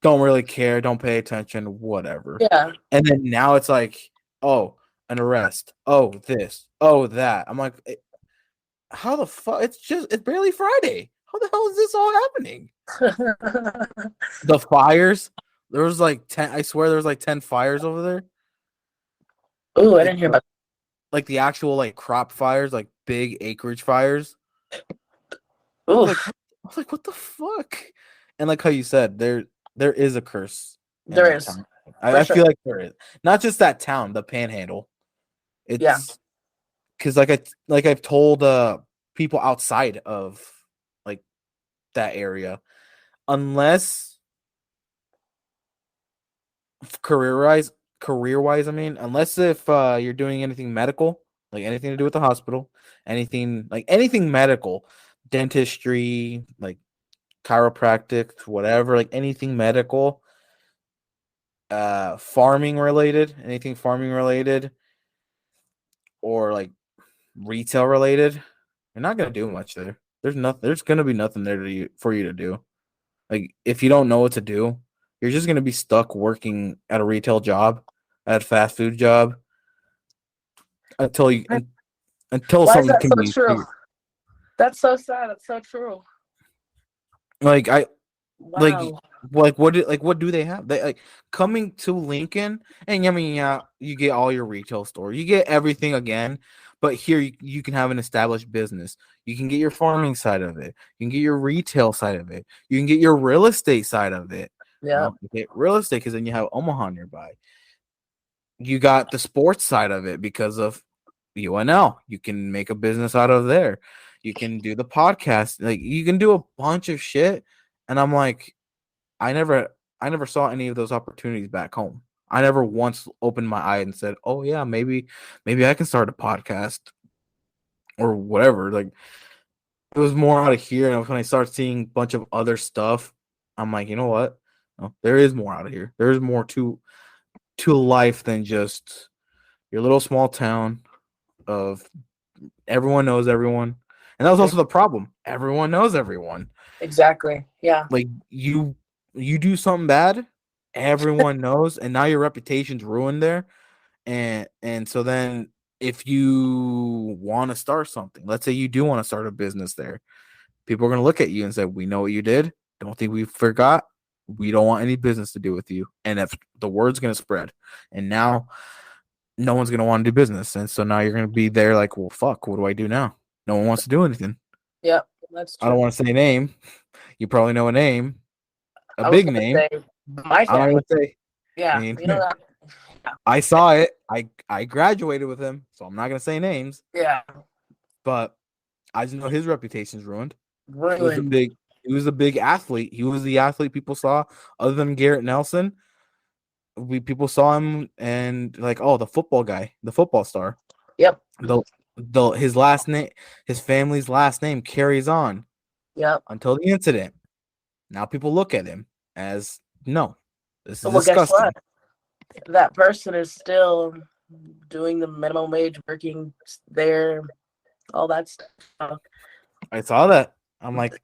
S1: don't really care, don't pay attention, whatever.
S2: yeah.
S1: And then now it's like, oh, an arrest, oh this, oh that. I'm like, how the fuck? It's barely Friday. How the hell is this all happening? The fires. There was like 10. I swear there was like 10 fires over there.
S2: Ooh, I
S1: Like
S2: didn't hear about.
S1: like the actual like crop fires, like big acreage fires. I was like,
S2: Oof,
S1: what the fuck? And like how you said, there is a curse in
S2: there
S1: that
S2: is
S1: town.
S2: for
S1: I
S2: sure.
S1: feel like there is. Not just that town, the Panhandle.
S2: Yeah,
S1: It's because I've told people outside of like that area, unless career-wise career-wise, I mean, unless if you're doing anything medical, like anything to do with the hospital, anything medical, dentistry, like chiropractic, whatever, like anything medical, anything farming related, or like retail related, you're not gonna do much there. There's gonna be nothing there for you to do. Like if you don't know what to do, you're just gonna be stuck working at a retail job, at a fast food job, until you until
S2: why is
S1: something
S2: that
S1: can
S2: so
S1: be
S2: true?
S1: figured.
S2: That's so sad. That's so true.
S1: Like I like
S2: Wow.
S1: what do they have? They like coming to Lincoln, and I mean, yeah, you get all your retail store, you get everything again, but here you can have an established business. You can get your farming side of it. You can get your retail side of it. You can get your real estate side of it.
S2: Yeah.
S1: You get real estate because then you have Omaha nearby. You got the sports side of it because of UNL. You can make a business out of there. You can do the podcast. Like you can do a bunch of shit. And I'm like, I never saw any of those opportunities back home. I never once opened my eye and said, "Oh yeah, maybe I can start a podcast or whatever." Like it was more out of here, and when I start seeing a bunch of other stuff, I'm like, you know what? No, there is more out of here. There is more to life than just your little small town of everyone knows everyone. And that was
S2: Yeah.
S1: also the problem. Everyone knows everyone.
S2: Exactly. Yeah.
S1: Like you do something bad, everyone knows, and now your reputation's ruined there. And so then if you want to start something, let's say you do want to start a business there, people are gonna look at you and say, "We know what you did. Don't think we forgot. We don't want any business to do with you." And if the word's gonna spread, and now no one's gonna want to do business, and so now you're gonna be there like, well, fuck, what do I do now? No one wants to do anything.
S2: Yeah. That's
S1: I don't
S2: true.
S1: want to say a name. You probably know a name, a
S2: I was
S1: big
S2: gonna
S1: name.
S2: say my
S1: I'm not
S2: family.
S1: gonna say. I
S2: Yeah.
S1: mean,
S2: You know that.
S1: I saw it. I graduated with him, so I'm not gonna say names.
S2: Yeah.
S1: But I just know his reputation's ruined. He was a
S2: Ruined.
S1: big he was a big athlete. He was the athlete people saw. Other than Garrett Nelson, people saw him and like, oh, the football guy, the football star.
S2: Yep.
S1: The his last name, his family's last name carries on
S2: Yep.
S1: until the incident. Now people look at him as no, this is
S2: Well, guess
S1: disgusting.
S2: what? That person is still doing the minimum wage, working there, all that stuff.
S1: I saw that. I'm like,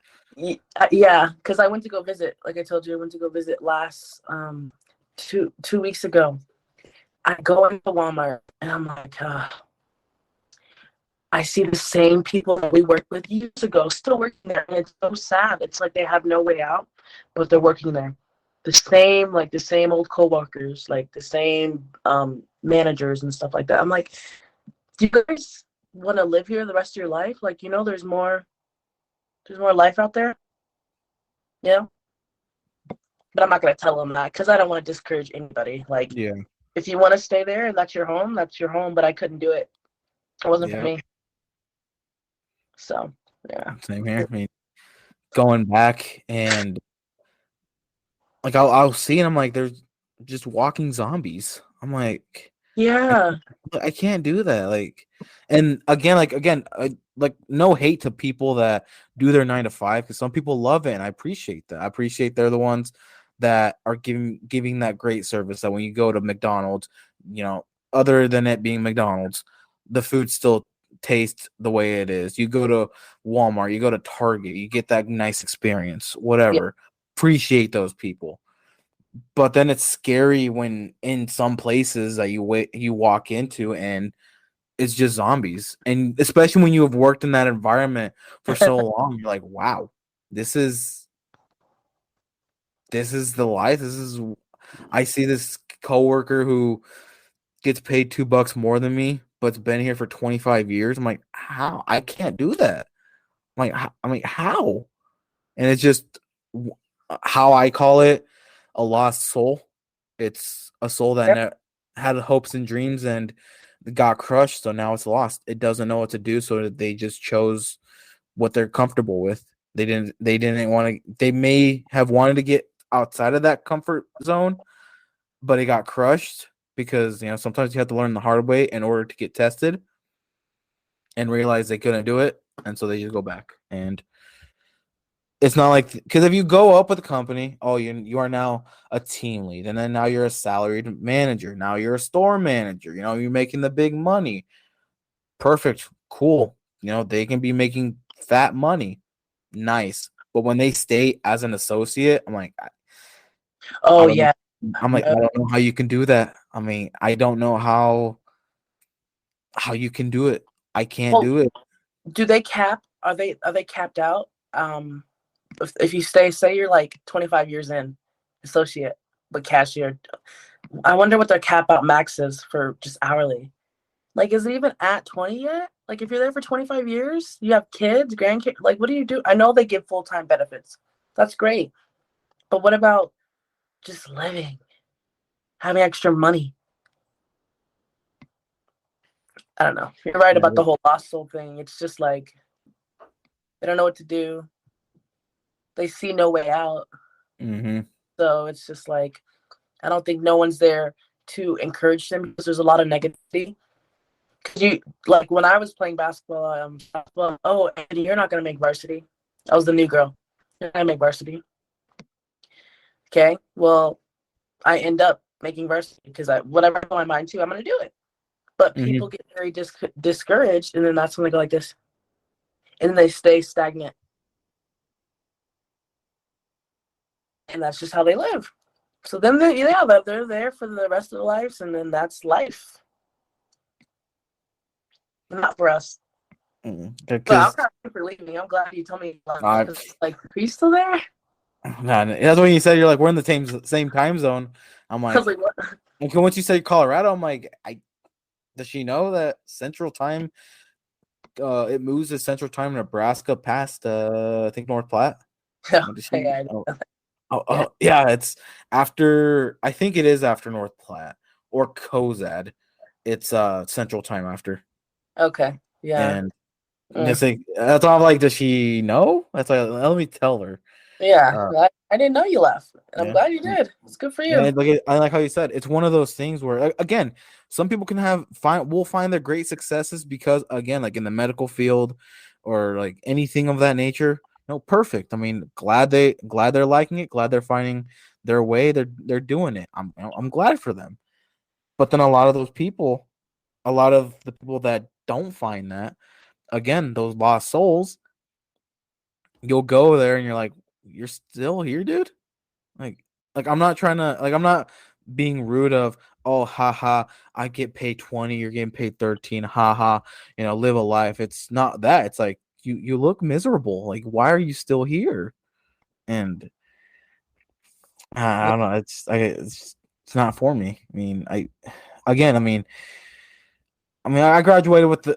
S2: Yeah, because I went to go visit. Like I told you, I went to go visit last 2 weeks ago. I go into Walmart and I'm like, I see the same people that we worked with years ago still working there, and it's so sad. It's like they have no way out, but they're working there. The same old coworkers, like the same managers and stuff like that. I'm like, do you guys want to live here the rest of your life? Like, there's more life out there. Yeah, but I'm not gonna tell them that because I don't want to discourage anybody. Like,
S1: yeah,
S2: if you want to stay there and that's your home, that's your home. But I couldn't do it. It wasn't for
S1: yeah,
S2: me. So yeah.
S1: same here. I mean, going back and like I'll see and I'm like, there's just walking zombies. I'm like, I
S2: Yeah.
S1: I can't do that. And like no hate to people that do their 9 to 5 because some people love it and I appreciate that. I appreciate they're the ones that are giving that great service that when you go to McDonald's, other than it being McDonald's, the food still tastes the way it is. You go to Walmart, you go to Target, you get that nice experience,
S2: Yeah.
S1: whatever. Appreciate those people. But then it's scary when in some places that you walk into and it's just zombies. And especially when you have worked in that environment for so long, you're like, wow, this is the life. I see this coworker who gets paid $2 more than me, but's been here for 25 years. I'm like, how? I can't do that. How? And it's just how I call it a lost soul. It's a soul that had hopes and dreams and got crushed, so now it's lost. It doesn't know what to do, so they just chose what they're comfortable with. They didn't want to. They may have wanted to get outside of that comfort zone, but it got crushed because sometimes you have to learn the hard way in order to get tested and realize they couldn't do it, and so they just go back. And it's not like because if you go up with the company, oh, you are now a team lead, and then now you're a salaried manager. Now you're a store manager. You're making the big money. Perfect, cool. They can be making fat money, nice. But when they stay as an associate, I'm like, I
S2: Oh
S1: don't know.
S2: yeah.
S1: I'm like, I don't know how you can do that. I mean, I don't know how you can do it. I can't
S2: Well,
S1: do it.
S2: do they cap? Are they capped out? If you say you're like 25 years in, associate, but cashier, I wonder what their cap out max is for just hourly. Like, is it even at 20 yet? Like, if you're there for 25 years, you have kids, grandkids. Like, what do you do? I know they give full time benefits. That's great. But what about just living, having extra money? I don't know. You're right about the whole lost soul thing. It's just like they don't know what to do. They see no way out.
S1: Mm-hmm.
S2: So it's just like I don't think no one's there to encourage them because there's a lot of negativity. Cause you like when I was playing basketball, oh, Andy, you're not gonna make varsity. I was the new girl. You're not gonna make varsity. Okay, well, I end up making varsity because whatever I put my mind to, I'm gonna do it. But
S1: Mm-hmm.
S2: people get very discouraged, and then that's when they go like this, and then they stay stagnant, and that's just how they live. So then they're there for the rest of their lives, and then that's life. Not for us. But I'm
S1: Because
S2: not for leaving. I'm glad you told me. Like, are you still there?
S1: nah, that's when you said you're like we're in the same time zone. I'm
S2: I was
S1: like,
S2: like, what?
S1: okay, once you say Colorado, I'm like, does she know that Central Time? It moves to Central Time, Nebraska, past I think North Platte. Does she?
S2: Hey, yeah.
S1: Yeah, it's after. I think it is after North Platte or Cozad. It's Central Time after.
S2: Okay. Yeah.
S1: And
S2: Mm.
S1: That's all I'm like, does she know? That's like, let me tell her.
S2: Yeah,
S1: Uh,
S2: I didn't know you left, and I'm
S1: yeah.
S2: glad you did. It's good for you.
S1: And I like how you said it's one of those things where again, some people will find their great successes because again, like in the medical field or like anything of that nature. No, perfect. I mean, glad they're liking it, glad they're finding their way. They're doing it. I'm glad for them. But then a lot of those people, a lot of the people that don't find that, again, those lost souls, you'll go there and you're like, you're still here, dude? Like, I'm not trying to I'm not being rude of oh haha, I get paid 20, you're getting paid 13, haha, live a life. It's not that. It's like you look miserable. Like, why are you still here? And I don't know. It's not for me. I mean, again, I graduated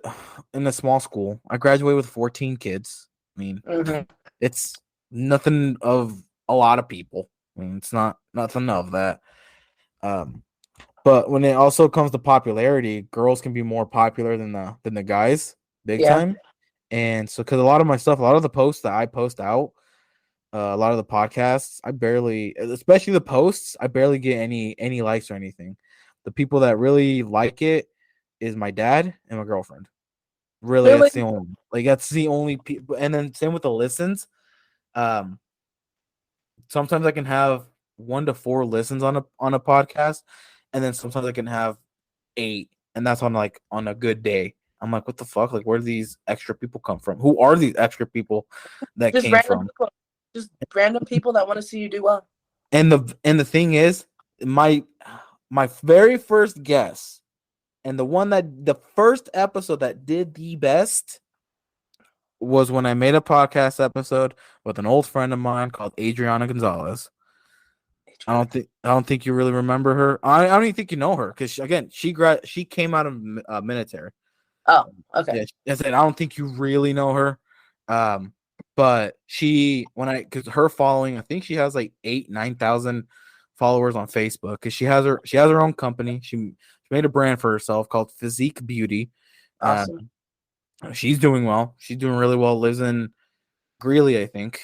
S1: in a small school. I graduated with 14 kids. I mean,
S2: Mm-hmm.
S1: it's nothing of a lot of people. I mean, it's not nothing of that. Um, but when it also comes to popularity, girls can be more popular than the guys, big
S2: Yeah.
S1: time. And so, because a lot of my stuff, a lot of the posts that I post out, a lot of the podcasts, I barely, especially the posts, I barely get any likes or anything. The people that really like it is my dad and my girlfriend. Really,
S2: Really?
S1: that's the only people. And then same with the listens. Um, Sometimes I can have 1 to 4 listens on a podcast, and then sometimes I can have 8, and that's on a good day. I'm like, what the fuck? Like, where do these extra people come from? Who are these extra people that
S2: Just
S1: came
S2: random
S1: from?
S2: people. Just random people that want to see you do well.
S1: And the thing is, my very first guess, and the first episode that did the best was when I made a podcast episode with an old friend of mine called Adriana Gonzalez. I don't think you really remember her. I don't even think you know her because again, she came out of military.
S2: Oh, okay.
S1: Yeah, I said I don't think you really know her. But because her following, I think she has like 8,000-9,000 followers on Facebook because she has her own company. She made a brand for herself called Physique Beauty.
S2: Awesome.
S1: She's doing well. She's doing really well. Lives in Greeley, I think.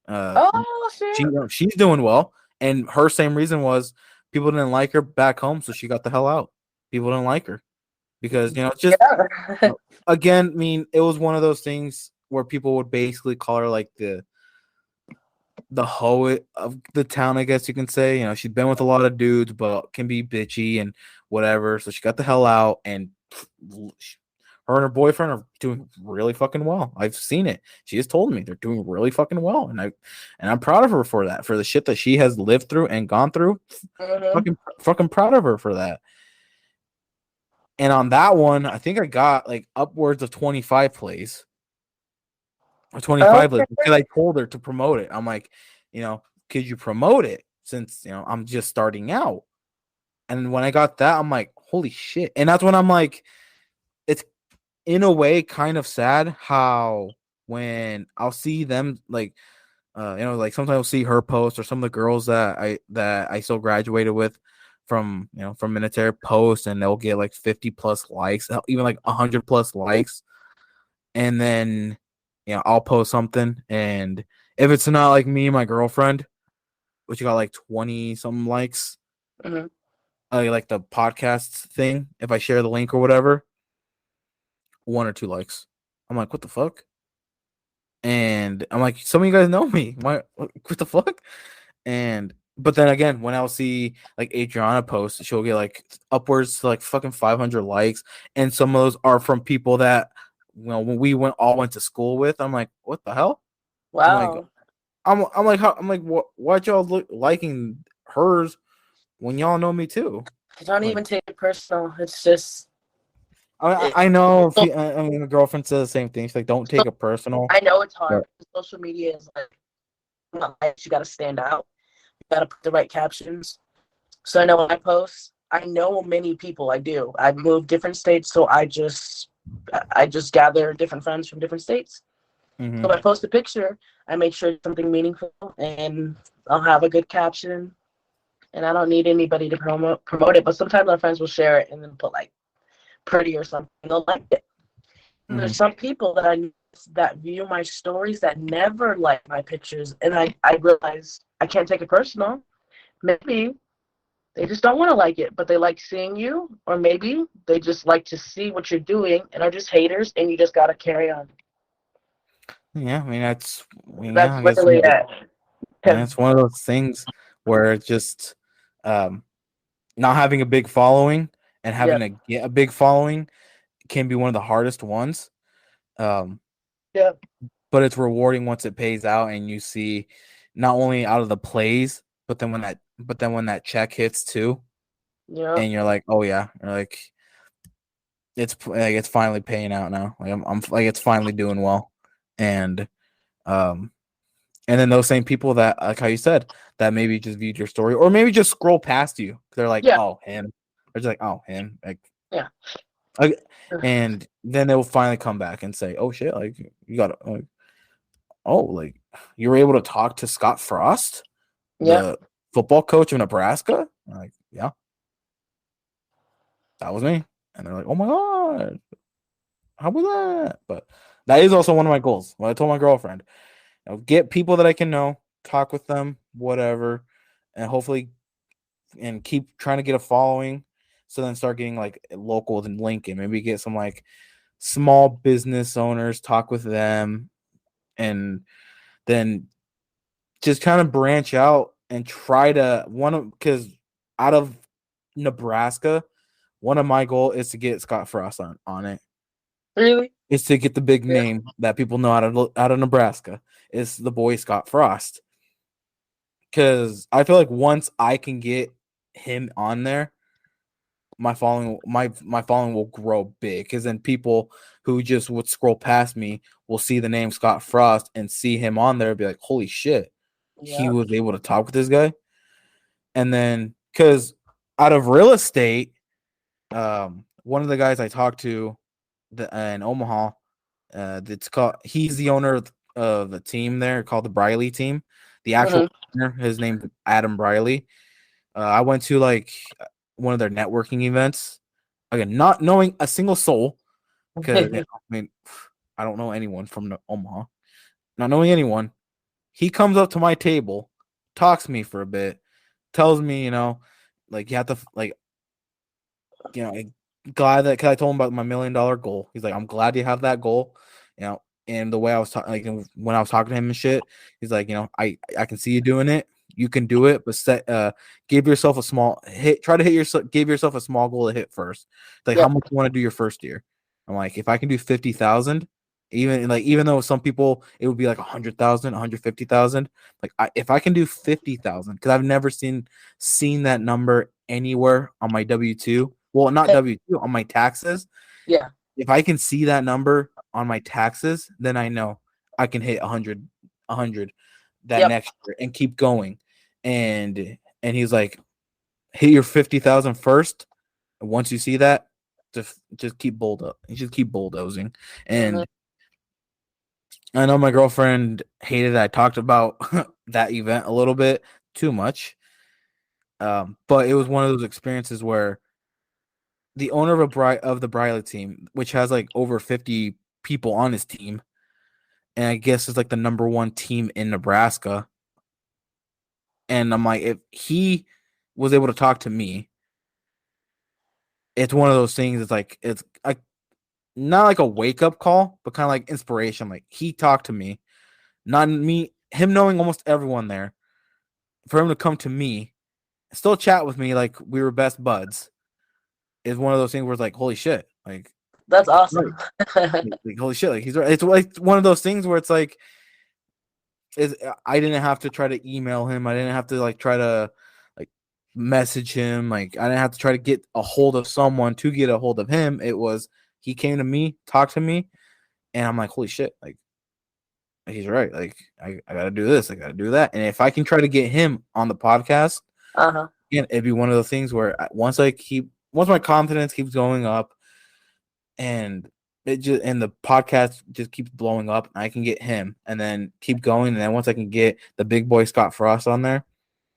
S1: Uh,
S2: Oh, shit.
S1: she's doing well, and her same reason was people didn't like her back home, so she got the hell out. People didn't like her because it's just
S2: Yeah.
S1: again. I mean, it was one of those things where people would basically call her like the hoe of the town, I guess you can say. She's been with a lot of dudes, but can be bitchy and whatever. So she got the hell out, and her and her boyfriend are doing really fucking well. I've seen it. She has told me they're doing really fucking well, and I'm proud of her for that, for the shit that she has lived through and gone through.
S2: Mm-hmm.
S1: Fucking proud of her for that. And on that one, I think I got like upwards of 25 plays or 25
S2: Okay.
S1: plays because I told her to promote it. I'm like, could you promote it since I'm just starting out? And when I got that, I'm like, holy shit! And that's when I'm like, it's in a way kind of sad how when I'll see them like like sometimes I'll see her post or some of the girls that I still graduated with from military post, and they'll get like 50 plus likes, even like 100 plus likes, and then I'll post something, and if it's not like me and my girlfriend, which got like 20 something likes,
S2: Mm-hmm.
S1: like the podcast thing, if I share the link or whatever, 1 or 2 likes. I'm like, what the fuck? And I'm like, some of you guys know me. What the fuck? But then again, when I'll see like Adriana post, she'll get like upwards to like fucking 500 likes, and some of those are from people that when we all went to school with. I'm like, what the hell? I'm like,
S2: Wow.
S1: why'd y'all liking hers when y'all know me too?
S2: Don't
S1: Like,
S2: even take it personal. It's just.
S1: I know. I mean, my girlfriend says the same thing. She's like, don't take it personal.
S2: I know it's hard.
S1: But
S2: Social media is like you got to stand out. You got to put the right captions. So I know when I post, I know many people. I do. I've moved different states, so I just gather different friends from different states. So
S1: mhm.
S2: if I post a picture, I make sure it's something meaningful, and I'll have a good caption. And I don't need anybody to promote it. But sometimes my friends will share it and then put like pretty or something. They'll like it. And there's some people that view my stories that never like my pictures, and I realize I can't take it personal. Maybe they just don't want to like it, but they like seeing you, or maybe they just like to see what you're doing and are just haters, and you just gotta carry on.
S1: Yeah, I mean
S2: That's
S1: I guess
S2: literally it.
S1: yeah,
S2: Because
S1: it's one of those things where it's just um, not having a big following and
S2: yeah,
S1: having to get a big following can be one of the hardest ones. Um,
S2: yeah,
S1: but it's rewarding once it pays out and you see not only out of the plays, but then when that check hits too,
S2: yeah,
S1: and you're like, oh yeah, you're like it's finally paying out now. Like I'm like it's finally doing well, and um and then those same people that, like how you said, that maybe just viewed your story or maybe just scroll past you. They're like,
S2: yeah,
S1: oh, him. They're just like, oh, him.
S2: yeah.
S1: Like, and then they'll finally come back and say, oh, shit. Like, you got to, like, oh, like, you were able to talk to Scott Frost,
S2: Yeah,
S1: the football coach of Nebraska? I'm like, yeah, that was me. And they're like, oh my God, how was that? But that is also one of my goals. What I told my girlfriend, get people that I can know, talk with them, whatever, and hopefully and keep trying to get a following. So then start getting like locals in Lincoln. Maybe get some like small business owners, talk with them, and then just kind of branch out and try to because out of Nebraska, one of my goal is to get Scott Frost on it.
S2: really.
S1: Is to get the big
S2: Yeah,
S1: name that people know out of Nebraska. Is the boy Scott Frost. Because I feel like once I can get him on there, my following will grow big. Because then people who just would scroll past me will see the name Scott Frost and see him on there and be like, "Holy shit, he
S2: yeah.
S1: was able to talk with this guy." And then because out of real estate, one of the guys I talked to in Omaha, that's called he's the owner of the team there called the Briley team. The actual
S2: Mm-hmm.
S1: owner, his name's Adam Briley. I went to like one of their networking events. Again, not knowing a single soul because I mean I don't know anyone from Omaha. Not knowing anyone, he comes up to my table, talks to me for a bit, tells me, like you have to like, glad that because I told him about my $1 million goal. He's like, I'm glad you have that goal, And the way I was talking, like when I was talking to him and shit, he's like, I can see you doing it. You can do it, but give yourself a small hit. Try to give yourself a small goal to hit first. Like, how
S2: Yep.
S1: much you want to do your first year? I'm like, if I can do 50,000, even though some people it would be like 100,000, 150,000. Like, if I can do 50,000, because I've never seen that number anywhere on my W-2. Well, not W-2 on my taxes.
S2: Yeah.
S1: If I can see that number on my taxes, then I know I can hit 100 that
S2: Yep.
S1: next year and keep going. And he's like, hit your 50,000 first. And once you see that, just keep bulldozing.
S2: Mm-hmm.
S1: And I know my girlfriend hated I talked about that event a little bit too much. But it was one of those experiences where the owner of the Briley team, which has like over 50 people on his team, and I guess it's like the number one team in Nebraska. And I'm like, if he was able to talk to me, it's one of those things. It's like not like a wake up call, but kind of like inspiration. Like he talked to me, not me, him knowing almost everyone there, for him to come to me, still chat with me like we were best buds, is one of those things where it's like, holy shit, like
S2: That's
S1: he's right.
S2: awesome.
S1: Like holy shit, like he's right. It's like one of those things where it's like, I didn't have to try to email him. I didn't have to like try to like message him. Like I didn't have to try to get a hold of someone to get a hold of him. It was he came to me, talked to me, and I'm like, holy shit, like he's right. Like I gotta do this, I gotta do that. And if I can try to get him on the podcast,
S2: Uh-huh.
S1: again, it'd be one of the things where once my confidence keeps going up and the podcast just keeps blowing up. I can get him and then keep going. And then once I can get the big boy Scott Frost on there,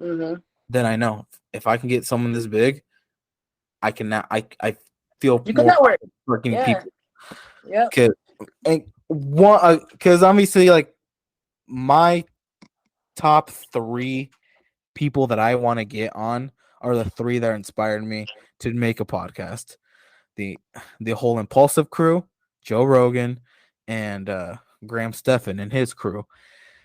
S2: Mm-hmm.
S1: then I know if I can get someone this big, I can now I feel
S2: You can
S1: more
S2: network.
S1: comfortable working
S2: Yeah.
S1: people.
S2: Yep.
S1: Because obviously, like, my top three people that I want to get on are the three that inspired me to make a podcast. The the whole Impulsive crew, Joe Rogan, and Graham Stephan and his crew.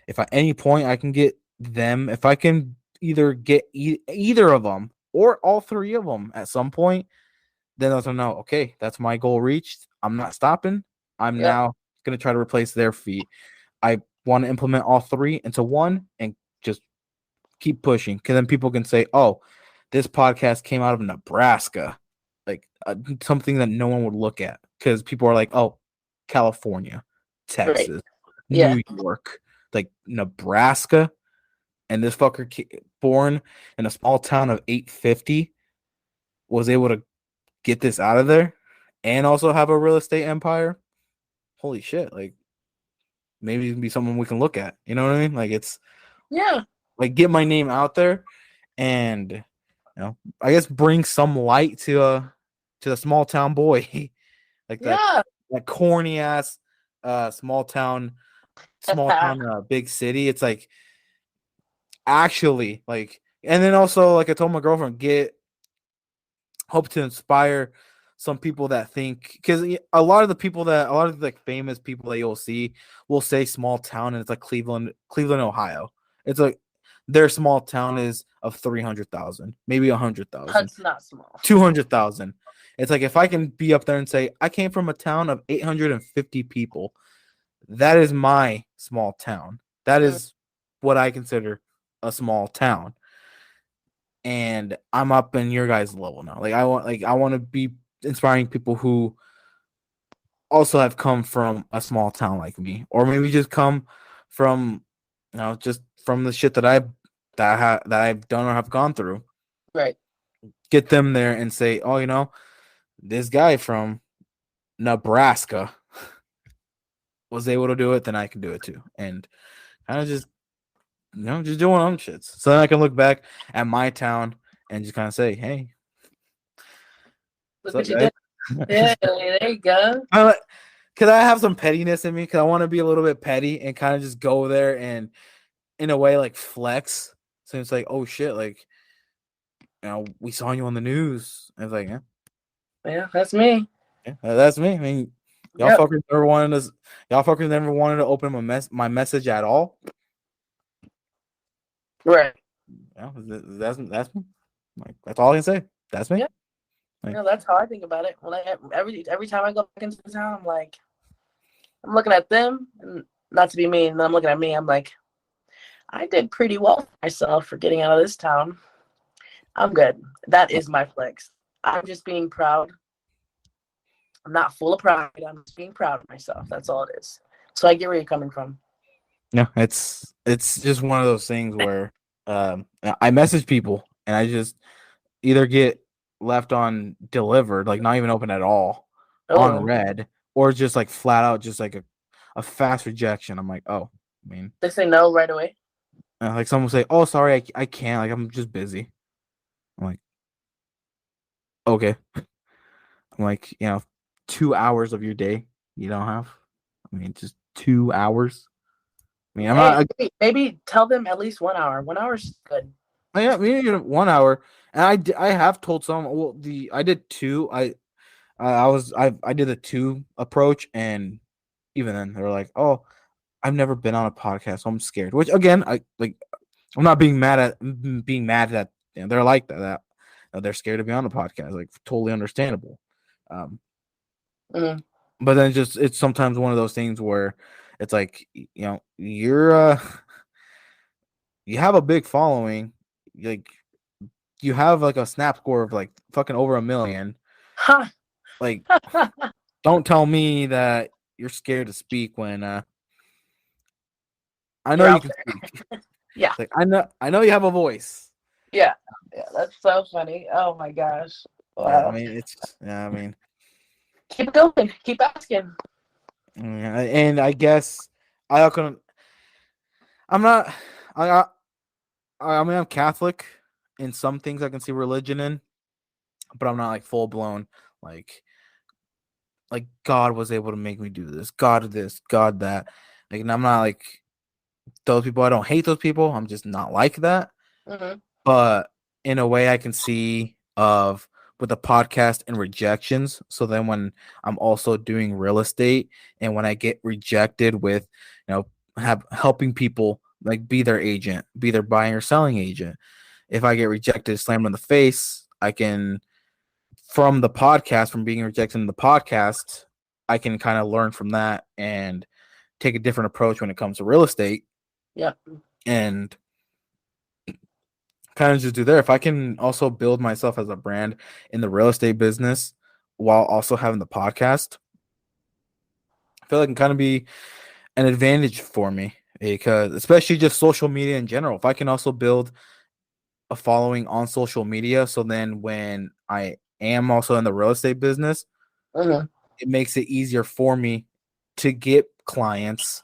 S1: If at any point I can get them, if I can either get either of them or all three of them at some point, then I'll know, okay, that's my goal reached. I'm not stopping. I'm
S2: Yep.
S1: now going to try to replace their feet. I want to implement all three into one and just keep pushing. Because then people can say, oh, this podcast came out of Nebraska. Like something that no one would look at. Because people are like, oh, California,
S2: Right.
S1: Texas,
S2: Yeah.
S1: New York, like Nebraska. And this fucker born in a small town of 850 was able to get this out of there and also have a real estate empire. Holy shit. Like, maybe it can be someone we can look at. You know what I mean? Like, it's
S2: Yeah.
S1: like get my name out there and, I guess bring some light to the small town boy. Like
S2: Yeah.
S1: that corny ass small town big city. It's like actually like, and then also like I told my girlfriend, hope to inspire some people that think, because a lot of the like famous people that you'll see will say small town, and it's like Cleveland, Ohio. It's like their small town is of 300,000, maybe 100,000,
S2: That's not small.
S1: 200,000. It's like if I can be up there and say I came from a town of 850 people, that is my small town. That is what I consider a small town. And I'm up in your guys' level now. I want to be inspiring people who also have come from a small town like me, or maybe just come from, just from the shit that I've done or have gone through.
S2: Right.
S1: Get them there and say, oh, this guy from Nebraska was able to do it, then I can do it too. And kind of just, just doing own shits. So then I can look back at my town and just kind of say, hey,
S2: Look
S1: what's
S2: what
S1: up,
S2: you
S1: guys?
S2: did. Yeah, there you go.
S1: Because I have some pettiness in me, because I want to be a little bit petty and kind of just go there and, in a way, like flex. So it's like, oh shit, like, we saw you on the news. And it's like,
S2: Yeah, that's me.
S1: yeah, that's me. I mean, y'all
S2: Yep.
S1: fuckers never wanted to open my message at all.
S2: Right.
S1: Yeah, that's me. Like, that's all I can say. That's me.
S2: Yeah.
S1: Like,
S2: No, that's how I think about it. When every time I go back into the town, I'm like, I'm looking at them, and not to be mean, and then I'm looking at me. I'm like, I did pretty well for myself for getting out of this town. I'm good. That is my flex. I'm just being proud. I'm not full of pride. I'm just being proud of myself. That's all it is. So I get where you're coming from.
S1: no, it's just one of those things where I message people and I just either get left on delivered, like not even open at all, on
S2: Oh,
S1: red, or just like flat out, just like a fast rejection. I'm like, oh, I mean,
S2: they say no right away.
S1: like someone will say, oh, sorry, I can't, like I'm just busy. I'm like, okay. I'm like, 2 hours of your day you don't have. I mean, just 2 hours. I mean, I'm
S2: Hey,
S1: not.
S2: maybe tell them at least 1 hour. 1 hour is good.
S1: Yeah, maybe 1 hour. And I have told some. Well, I did two. I did a two approach, and even then they were like, "Oh, I've never been on a podcast, so I'm scared." Which again, I'm not being mad that they're like that they're scared to be on a podcast. Like totally understandable. Um,
S2: Mm.
S1: but then it's sometimes one of those things where it's like you're you have a big following, like you have like a snap score of like fucking over 1 million.
S2: Ha.
S1: Like, don't tell me that you're scared to speak when I know
S2: You're
S1: you
S2: out
S1: can
S2: there.
S1: speak.
S2: Yeah.
S1: Like I know you have a voice.
S2: Yeah. Yeah. That's so funny. Oh my gosh.
S1: Yeah, I
S2: Wow.
S1: mean I mean,
S2: Keep going. Keep asking.
S1: yeah, and I guess I can. I'm not. I I mean I'm Catholic. In some things I can see religion in, but I'm not like full blown like like God was able to make me do this, God that. Like, and I'm not like those people. I don't hate those people. I'm just not like that.
S2: Mm-hmm.
S1: But in a way, I can see of with the podcast and rejections. So then when I'm also doing real estate and when I get rejected with, have helping people like be their agent, be their buying or selling agent. If I get rejected, slammed in the face, I can from the podcast, from being rejected in the podcast, I can kind of learn from that and take a different approach when it comes to real estate
S2: Yeah.
S1: and kind of just do there. If I can also build myself as a brand in the real estate business while also having the podcast, I feel like it can kind of be an advantage for me because especially just social media in general. If I can also build a following on social media, so then when I am also in the real estate business,
S2: Mm-hmm.
S1: it makes it easier for me to get clients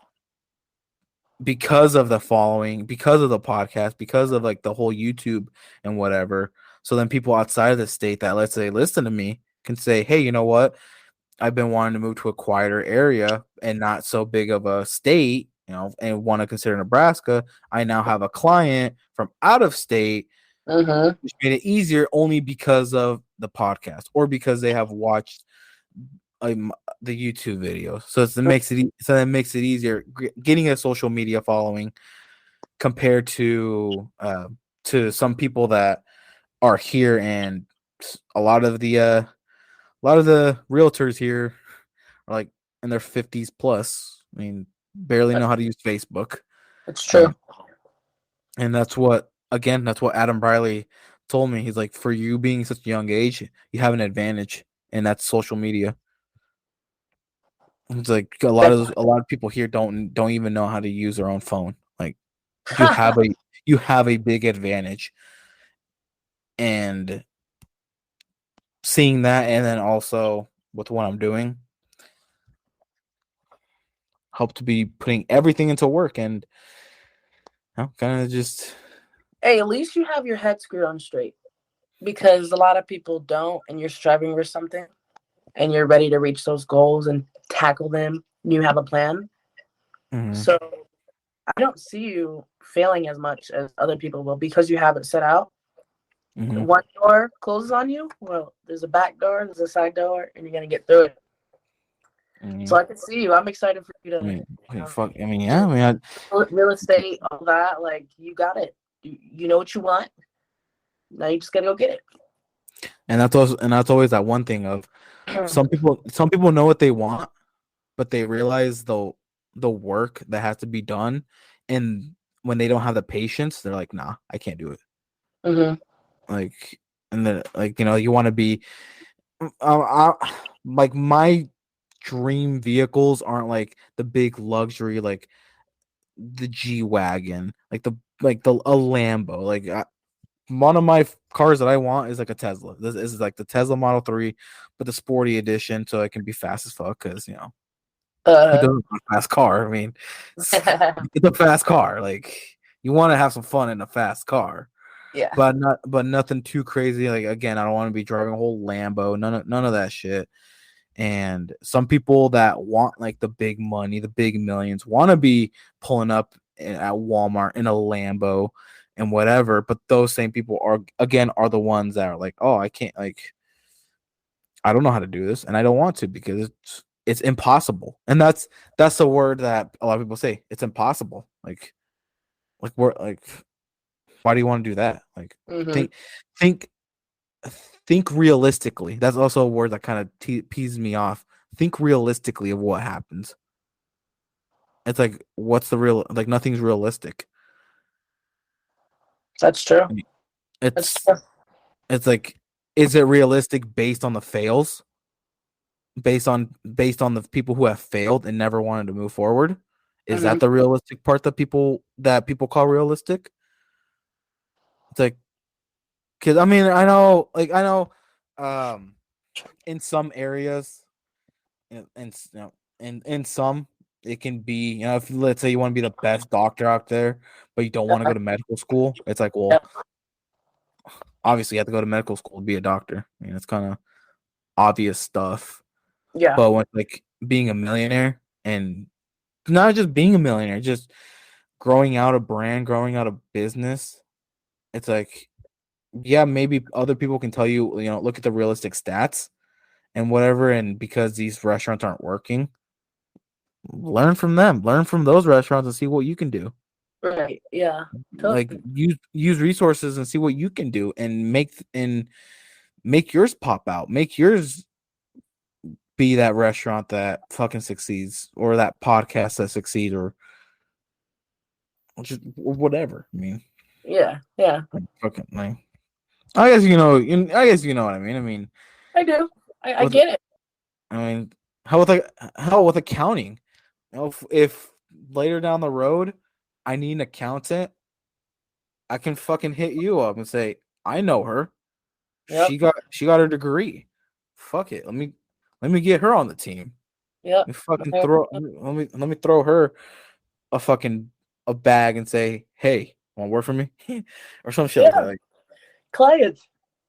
S1: because of the following, because of the podcast, because of like the whole YouTube and whatever. So then people outside of the state that let's say listen to me can say, hey, you know what? I've been wanting to move to a quieter area and not so big of a state, and want to consider Nebraska. I now have a client from out of state,
S2: Mm-hmm.
S1: which made it easier only because of the podcast or because they have watched the YouTube video. So that makes it easier getting a social media following compared to some people that are here and a lot of the realtors here are like in their 50s plus. I mean, barely know how to use Facebook.
S2: It's true.
S1: And and that's what Adam Briley told me. He's like, for you being such a young age, you have an advantage, and that's social media. It's like a lot of people here don't even know how to use their own phone. Like you have a you have a big advantage, and seeing that, and then also with what I'm doing, hope to be putting everything into work and kind of just.
S2: Hey, at least you have your head screwed on straight because a lot of people don't, and you're striving for something and you're ready to reach those goals and tackle them. And you have a plan.
S1: Mhm,
S2: So I don't see you failing as much as other people will because you have it set out.
S1: mhm,
S2: One door closes on you. Well, there's a back door, there's a side door, and you're gonna get through it. So
S1: mhm.
S2: I can see you. I'm excited for you
S1: I
S2: to
S1: mean,
S2: um,
S1: fuck. I mean, yeah.
S2: do
S1: I mean,
S2: real estate, all that. Like you got it. You know what you want. Now you just gotta go get
S1: and that's always that one thing of
S2: it.
S1: some people know what they want, but they realize the work that has to be done, and when they don't have the patience, they're like, nah, I can't do it.
S2: Mm-hmm.
S1: Like, and then like you want to be, like my dream vehicles aren't like the big luxury like the G wagon, like the a Lambo. Like one of my cars that I want is like a Tesla. This is like the Tesla Model 3, but the sporty edition, so it can be fast as fuck. Because who
S2: Uh,
S1: doesn't want a fast car? I mean, it's a fast car. Like you want to have some fun in a fast car,
S2: yeah.
S1: but nothing too crazy. Like again, I don't want to be driving a whole Lambo. None of that shit. And some people that want like the big money, the big millions, want to be pulling up at Walmart in a Lambo and whatever. But those same people are the ones that are like, oh, I can't, like, I don't know how to do this, and I don't want to because it's impossible. And that's the word that a lot of people say. It's impossible. Like we're like, why do you want to do that? Like
S2: Mm-hmm.
S1: think think think realistically. That's also a word that kind of pees me off. Think realistically of what happens. It's like, what's the real? Like, nothing's realistic.
S2: That's true. That's
S1: It's
S2: true.
S1: it's like, is it realistic based on the fails? Based on the people who have failed and never wanted to move forward? Is
S2: Mm-hmm.
S1: that the realistic part that people call realistic? It's like, because I mean, I know, um, in some areas, and in some it can be, if let's say you want to be the best doctor out there but you don't want to go to medical school, it's like, well,
S2: Yep.
S1: obviously you have to go to medical school to be a doctor. I mean, it's kind of obvious stuff.
S2: Yeah.
S1: But when like being a millionaire and not just being a millionaire, just growing out a brand, growing out a business, it's like, yeah, maybe other people can tell you, look at the realistic stats and whatever. And because these restaurants aren't working, learn from them, learn from those restaurants and see what you can do.
S2: Right. Yeah.
S1: Like
S2: Totally.
S1: use resources and see what you can do and make yours pop out. Make yours be that restaurant that fucking succeeds or that podcast that succeeds or just whatever. I mean,
S2: Yeah. Yeah.
S1: fucking like, I guess you know what I mean. I mean,
S2: I do. I
S1: with
S2: get it.
S1: I mean, how with accounting? If later down the road I need an accountant, I can fucking hit you up and say, I know her.
S2: Yep.
S1: She got her degree. Fuck it. Let me get her on the team.
S2: Yep.
S1: Let me throw her a bag and say, hey, wanna work for me? Or some shit like that.
S2: Yeah.
S1: Like,
S2: Clients.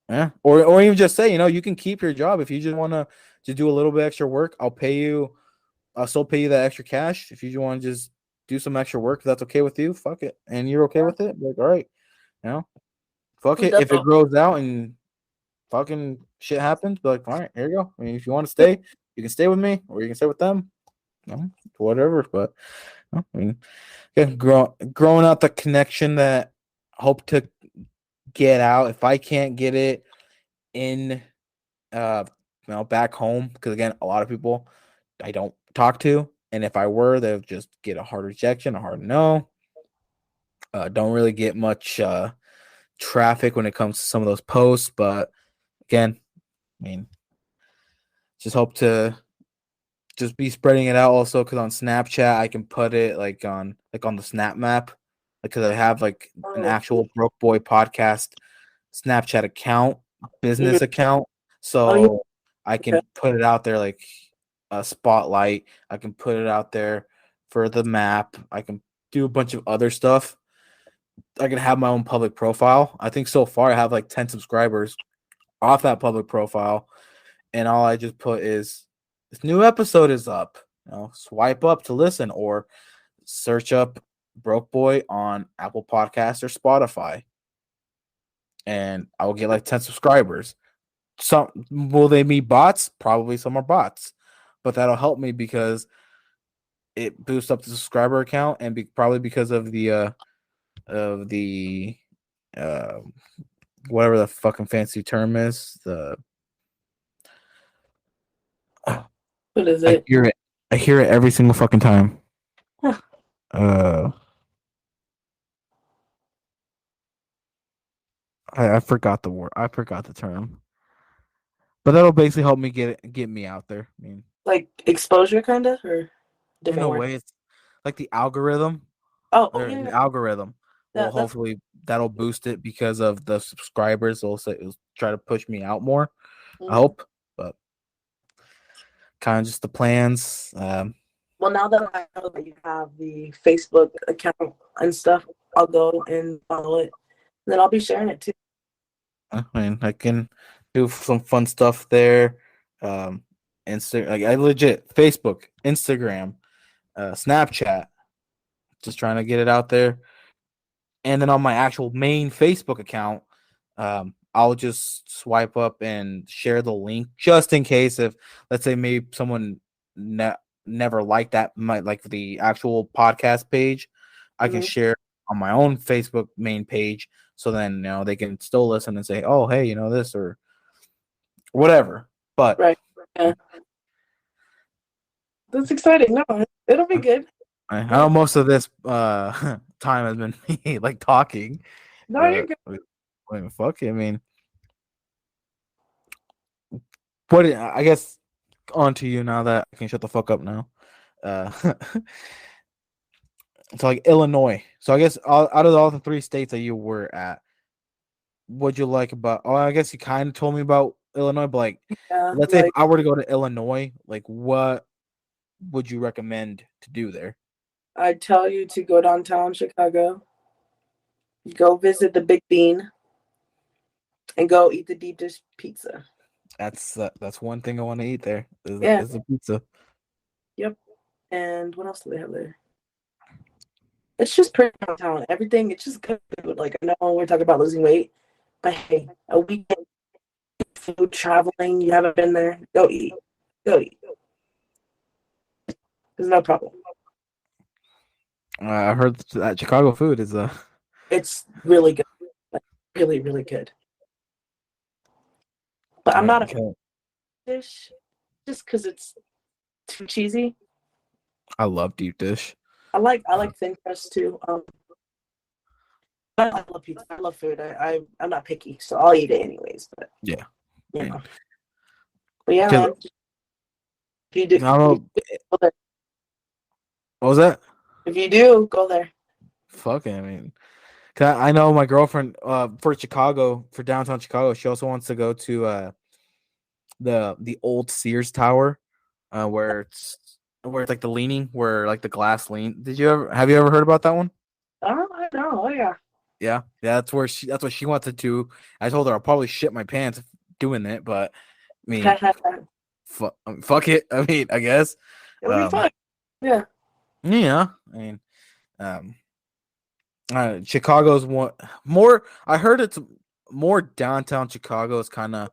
S1: yeah. Or even just say, you can keep your job if you just wanna just do a little bit extra work. I'll still pay you that extra cash. If you just want to just do some extra work, if that's okay with you, fuck it. And you're okay
S2: Yeah.
S1: with it, like, all right, you know, fuck
S2: Who
S1: it. If it
S2: doesn't?
S1: grows out and fucking shit happens, be like, all right, here you go. I mean, if you want to stay, you can stay with me or you can stay with them. Whatever. But I mean, yeah, growing out the connection that I hope to get out. If I can't get it in, uh, back home, because again, a lot of people I don't talk to, and if I were, they'll just get a hard rejection, a hard no. Don't really get much traffic when it comes to some of those posts, but again, I mean, just hope to just be spreading it out also because on Snapchat I can put it like on the Snap map because I have like an
S2: Oh.
S1: actual Broke Boy podcast Snapchat account,
S2: Mhm.
S1: business account,
S2: Oh yeah.
S1: so I
S2: Okay.
S1: can put it out there like a spotlight. I can put it out there for the map. I can do a bunch of other stuff. I can have my own public profile. I think so far I have like 10 subscribers off that public profile, and all I just put is this new episode is up. Swipe up to listen or search up Broke Boy on Apple Podcasts or Spotify, and I will get like 10 subscribers. Some will they be bots? Probably some are bots, but that'll help me because it boosts up the subscriber account and probably because of the uh whatever the fucking fancy term is.
S2: What is
S1: I
S2: it?
S1: hear it. I hear it every single fucking time.
S2: Huh.
S1: Uh, I forgot the word. I forgot the term. But that'll basically help me get me out there. I mean,
S2: Like exposure, kind of, or
S1: in
S2: different
S1: a
S2: word?
S1: way, it's like the algorithm.
S2: Oh
S1: Or
S2: yeah.
S1: the algorithm will
S2: That's
S1: hopefully that'll boost it because of the subscribers. It'll try to push me out more. I
S2: mhm.
S1: hope, but kind of just the plans.
S2: Well, now that I know that you have the Facebook account and stuff, I'll go and follow it. And then I'll be sharing it too.
S1: I mean, I can do some fun stuff there. Um, like I legit Facebook, Instagram, Snapchat, just trying to get it out there. And then on my actual main Facebook account, I'll just swipe up and share the link just in case if, let's say, maybe someone never liked that, might like the actual podcast page, I can
S2: Mhm.
S1: share on my own Facebook main page. So then, they can still listen and say, oh, hey, this or whatever. But
S2: Right. Yeah. That's exciting. No, it'll be good.
S1: I
S2: Yeah.
S1: know most of this time has been me like talking.
S2: No, you're good.
S1: Fuck it. I mean, I guess on to you now that I can shut the fuck up now. Uh, so like Illinois. So I guess out of all the three states that you were at, what'd you like about? Oh, I guess you kind of told me about Illinois, but like,
S2: Yeah.
S1: let's say if
S2: Like
S1: I were to go to Illinois, like, what would you recommend to do there?
S2: I tell you to go downtown Chicago, go visit the Big Bean, and go eat the deep dish pizza.
S1: That's one thing I want to eat there.
S2: Yeah.
S1: Is the pizza.
S2: Yep. And what else do they have there? It's just pretty downtown. Everything, it's just good food. Like, I know we're talking about losing weight, but hey, a weekend food traveling, you haven't been there, go eat. Go eat. There's no problem.
S1: I heard that Chicago food is
S2: It's really good. Like, really, really good. But I'm not a
S1: okay.
S2: fish just because it's too cheesy.
S1: I love deep dish.
S2: I like thin crust too. I love pizza. I love food. I'm not picky, so I'll eat it anyways. But
S1: Yeah, I
S2: you
S1: mean,
S2: know, but yeah,
S1: because
S2: man. If you do,
S1: I don't know.
S2: go there.
S1: What was that?
S2: If you do, go there.
S1: Fucking, I mean, 'cause I know my girlfriend for Chicago, for downtown Chicago, she also wants to go to the old Sears Tower, where it's like the leaning, where like the glass lean. Have you ever heard about that one?
S2: Oh, I know. Oh yeah.
S1: Yeah, that's what she wants to do. I told her I'll probably shit my pants doing it, but I mean, fuck it. I mean, I guess.
S2: It'll be
S1: Um,
S2: fun. Yeah.
S1: yeah. I mean, um, Chicago's one more. I heard it's more downtown Chicago is kind of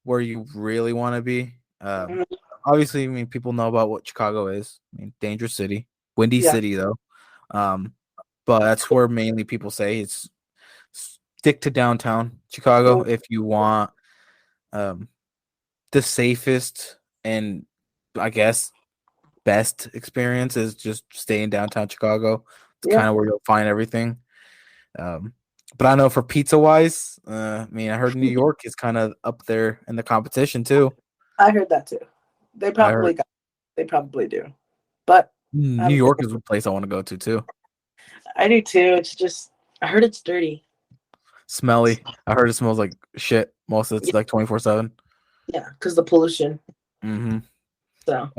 S1: where you really want to be.
S2: Mhm.
S1: Obviously, I mean, people know about what Chicago is. I mean, dangerous city, windy
S2: Yeah.
S1: city though. Um, but that's where mainly people say it's stick to downtown Chicago
S2: Mhm.
S1: if you want um the safest and I guess best experience is just stay in downtown Chicago. It's
S2: Yeah.
S1: kind of where you'll find everything. Um, but I know for pizza wise, I mean, I heard New York is kind of up there in the competition too.
S2: I heard that too. They
S1: I heard
S2: probably got. They probably do. But I
S1: New
S2: haven't been
S1: York is a place I want to go to too.
S2: there. I do too. It's just I heard it's dirty.
S1: Smelly. I heard it smells like shit. Most of it's
S2: Yeah,
S1: like 24/7.
S2: yeah, because the pollution.
S1: Mm-hmm.
S2: So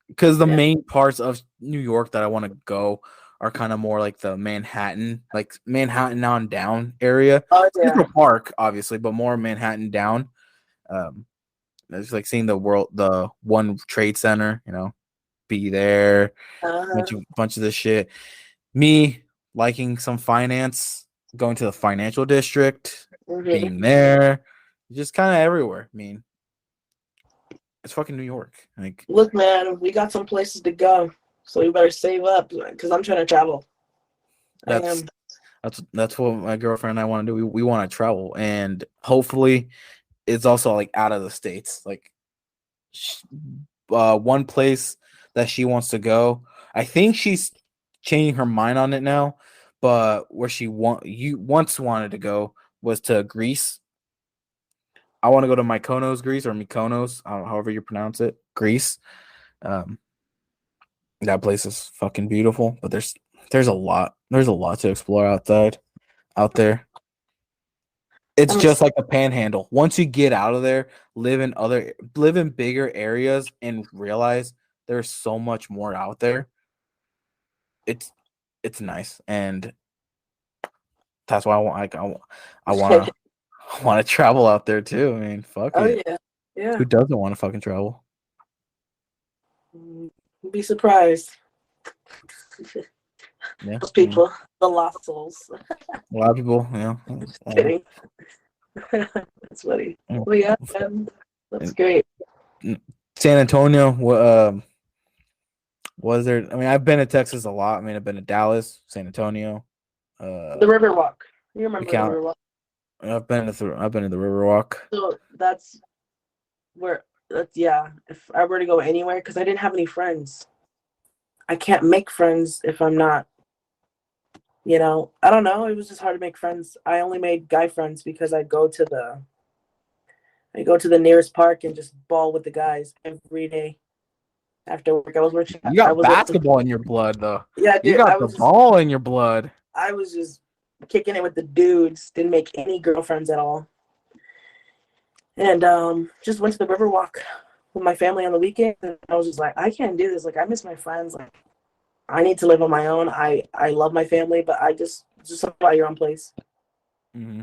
S1: Because the
S2: yeah.
S1: main parts of New York that I want to go are kind of more like the Manhattan, like Manhattan on down area.
S2: Oh yeah.
S1: Central Park, obviously, but more Manhattan down. Um, it's like seeing the One Trade Center, be there,
S2: Uh-huh.
S1: bunch of this shit. Me liking some finance, going to the financial district,
S2: Hmm.
S1: being there, just kind of everywhere. I mean, it's fucking New York. Like
S2: Look, man, we got some places to go, so we better save up because I'm trying to travel. I
S1: that's
S2: am.
S1: that's what my girlfriend and I want to do. We want to travel, and hopefully, it's also like out of the states. Like, one place that she wants to go. I think she's changing her mind on it now, but where you once wanted to go was to Greece. I want to go to Mykonos, Greece, or Mykonos, however you pronounce it, Greece. Um, that place is fucking beautiful, but there's a lot to explore out there. It's
S2: I'm
S1: just
S2: excited.
S1: like a panhandle. Once you get out of there, live in bigger areas and realize there's so much more out there. It's it's nice, and that's why I want to I want to travel out there too. I mean, fuck
S2: Oh
S1: it.
S2: yeah, yeah.
S1: Who doesn't want to fucking travel?
S2: You'd be surprised.
S1: Yeah,
S2: Those
S1: I mean,
S2: people, the lost souls.
S1: a lot of people,
S2: Just kidding. That's funny.
S1: uh,
S2: Well, yeah, man, that's
S1: and
S2: great.
S1: San Antonio. Was there? I mean, I've been to Texas a lot. I mean, I've been to Dallas, San Antonio.
S2: The
S1: Uh,
S2: Riverwalk. You
S1: you
S2: remember the
S1: count.
S2: Riverwalk?
S1: I've been to the Riverwalk.
S2: So that's where. That's yeah. If I were to go anywhere, because I didn't have any friends, I can't make friends if I'm not. I don't know. It was just hard to make friends. I only made guy friends because I go to the nearest park and just ball with the guys every day after work. I was working.
S1: You
S2: I
S1: got
S2: was working.
S1: basketball in your blood, though.
S2: Yeah,
S1: You
S2: dude.
S1: got the ball in your blood.
S2: I was just kicking it with the dudes. Didn't make any girlfriends at all, and just went to the Riverwalk with my family on the weekend. And I was just like, I can't do this. Like, I miss my friends. Like, I need to live on my own. I love my family, but I just something about your own place.
S1: Mm-hmm.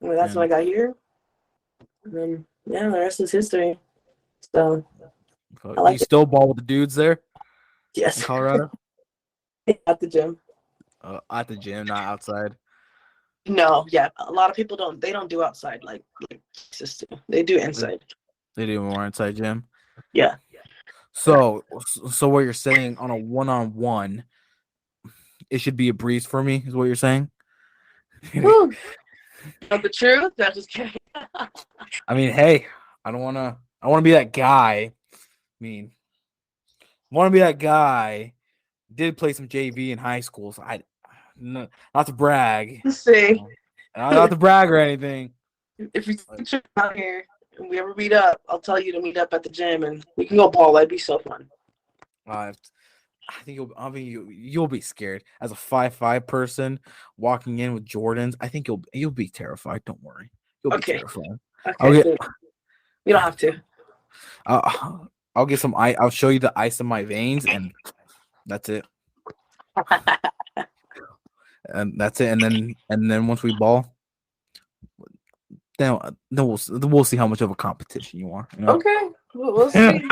S2: And that's when I
S1: And
S2: got here. And then yeah, the rest is history. So I
S1: Do you
S2: like it.
S1: still ball with the dudes there in
S2: Yes,
S1: Colorado?
S2: at the gym.
S1: At the gym, not outside.
S2: No, yeah, a lot of people don't. They don't do outside like sisters do. They do
S1: They,
S2: inside.
S1: they do more inside gym.
S2: Yeah.
S1: So what you're saying on a one-on-one, it should be a breeze for me, is what you're saying?
S2: Woo. But the truth, I'm just kidding.
S1: I mean, hey, I wanna be that guy. I mean, want to be that guy. Did play some JV in high school, so not to brag,
S2: Let's see.
S1: not to brag or anything.
S2: If you see out here and we ever meet up, I'll tell you to meet up at the gym and we can go ball. That'd be so fun.
S1: I think you'll be scared as a 5'5" person walking in with Jordans. I think you'll be terrified. Don't worry, you'll be
S2: Okay.
S1: terrified.
S2: Okay. So you don't have to.
S1: I'll get some ice. I'll show you the ice in my veins, and that's it. And that's it. And then once we ball, then we'll see how much of a competition you are. You know?
S2: Okay. We'll see.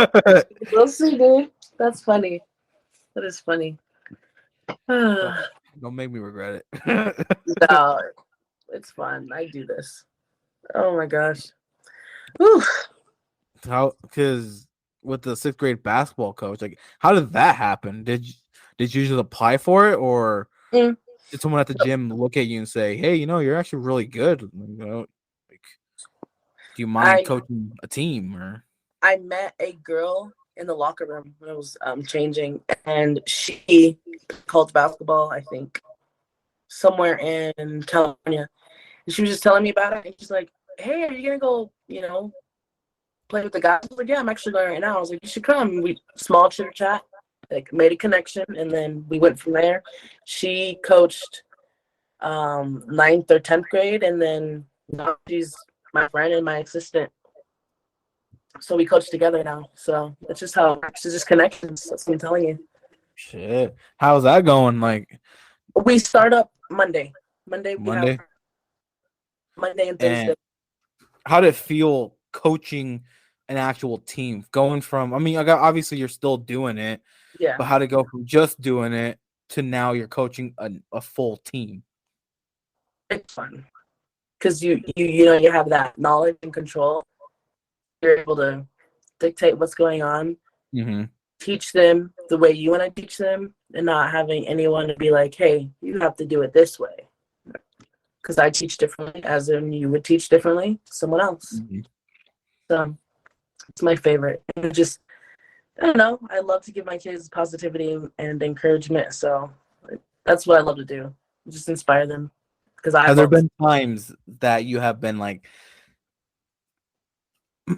S2: We'll see, dude. That's funny. That is funny.
S1: Don't make me regret it.
S2: No, it's fun. I do this. Oh my gosh. Whew.
S1: Because with the 6th grade basketball coach, like, how did that happen? Did you just apply for it, or did someone at the gym look at you and say, "Hey, you're actually really good. Like, do you mind coaching a team?" Or
S2: I met a girl in the locker room when I was changing, and she called basketball, I think, somewhere in California. And she was just telling me about it. And she's like, "Hey, are you gonna go, play with the guys?" I was like, "Yeah, I'm actually going right now." I was like, "You should come." We small chitter chat, like made a connection, and then we went from there. She coached 9th or 10th grade, and then now she's my friend and my assistant. So we coach together now. So it's just how it's just connections. That's what I'm telling you.
S1: shit, how's that going? Like,
S2: We start up Monday. Monday we have
S1: Monday.
S2: Monday and
S1: And
S2: Thursday.
S1: how did it feel coaching an actual team? Going from, I mean, obviously you're still doing it,
S2: Yeah,
S1: but how to go from just doing it to now you're coaching a full team?
S2: it's fun because you have that knowledge and control. You're able to dictate what's going on,
S1: Mm-hmm.
S2: teach them the way you want to teach them, and not having anyone to be like, "Hey, you have to do it this way." Because I teach differently, as in you would teach differently to someone else.
S1: Mm-hmm.
S2: So it's my favorite. And just, I don't know. I love to give my kids positivity and encouragement. So that's what I love to do. Just inspire them. Because
S1: Have there been times that you have been like,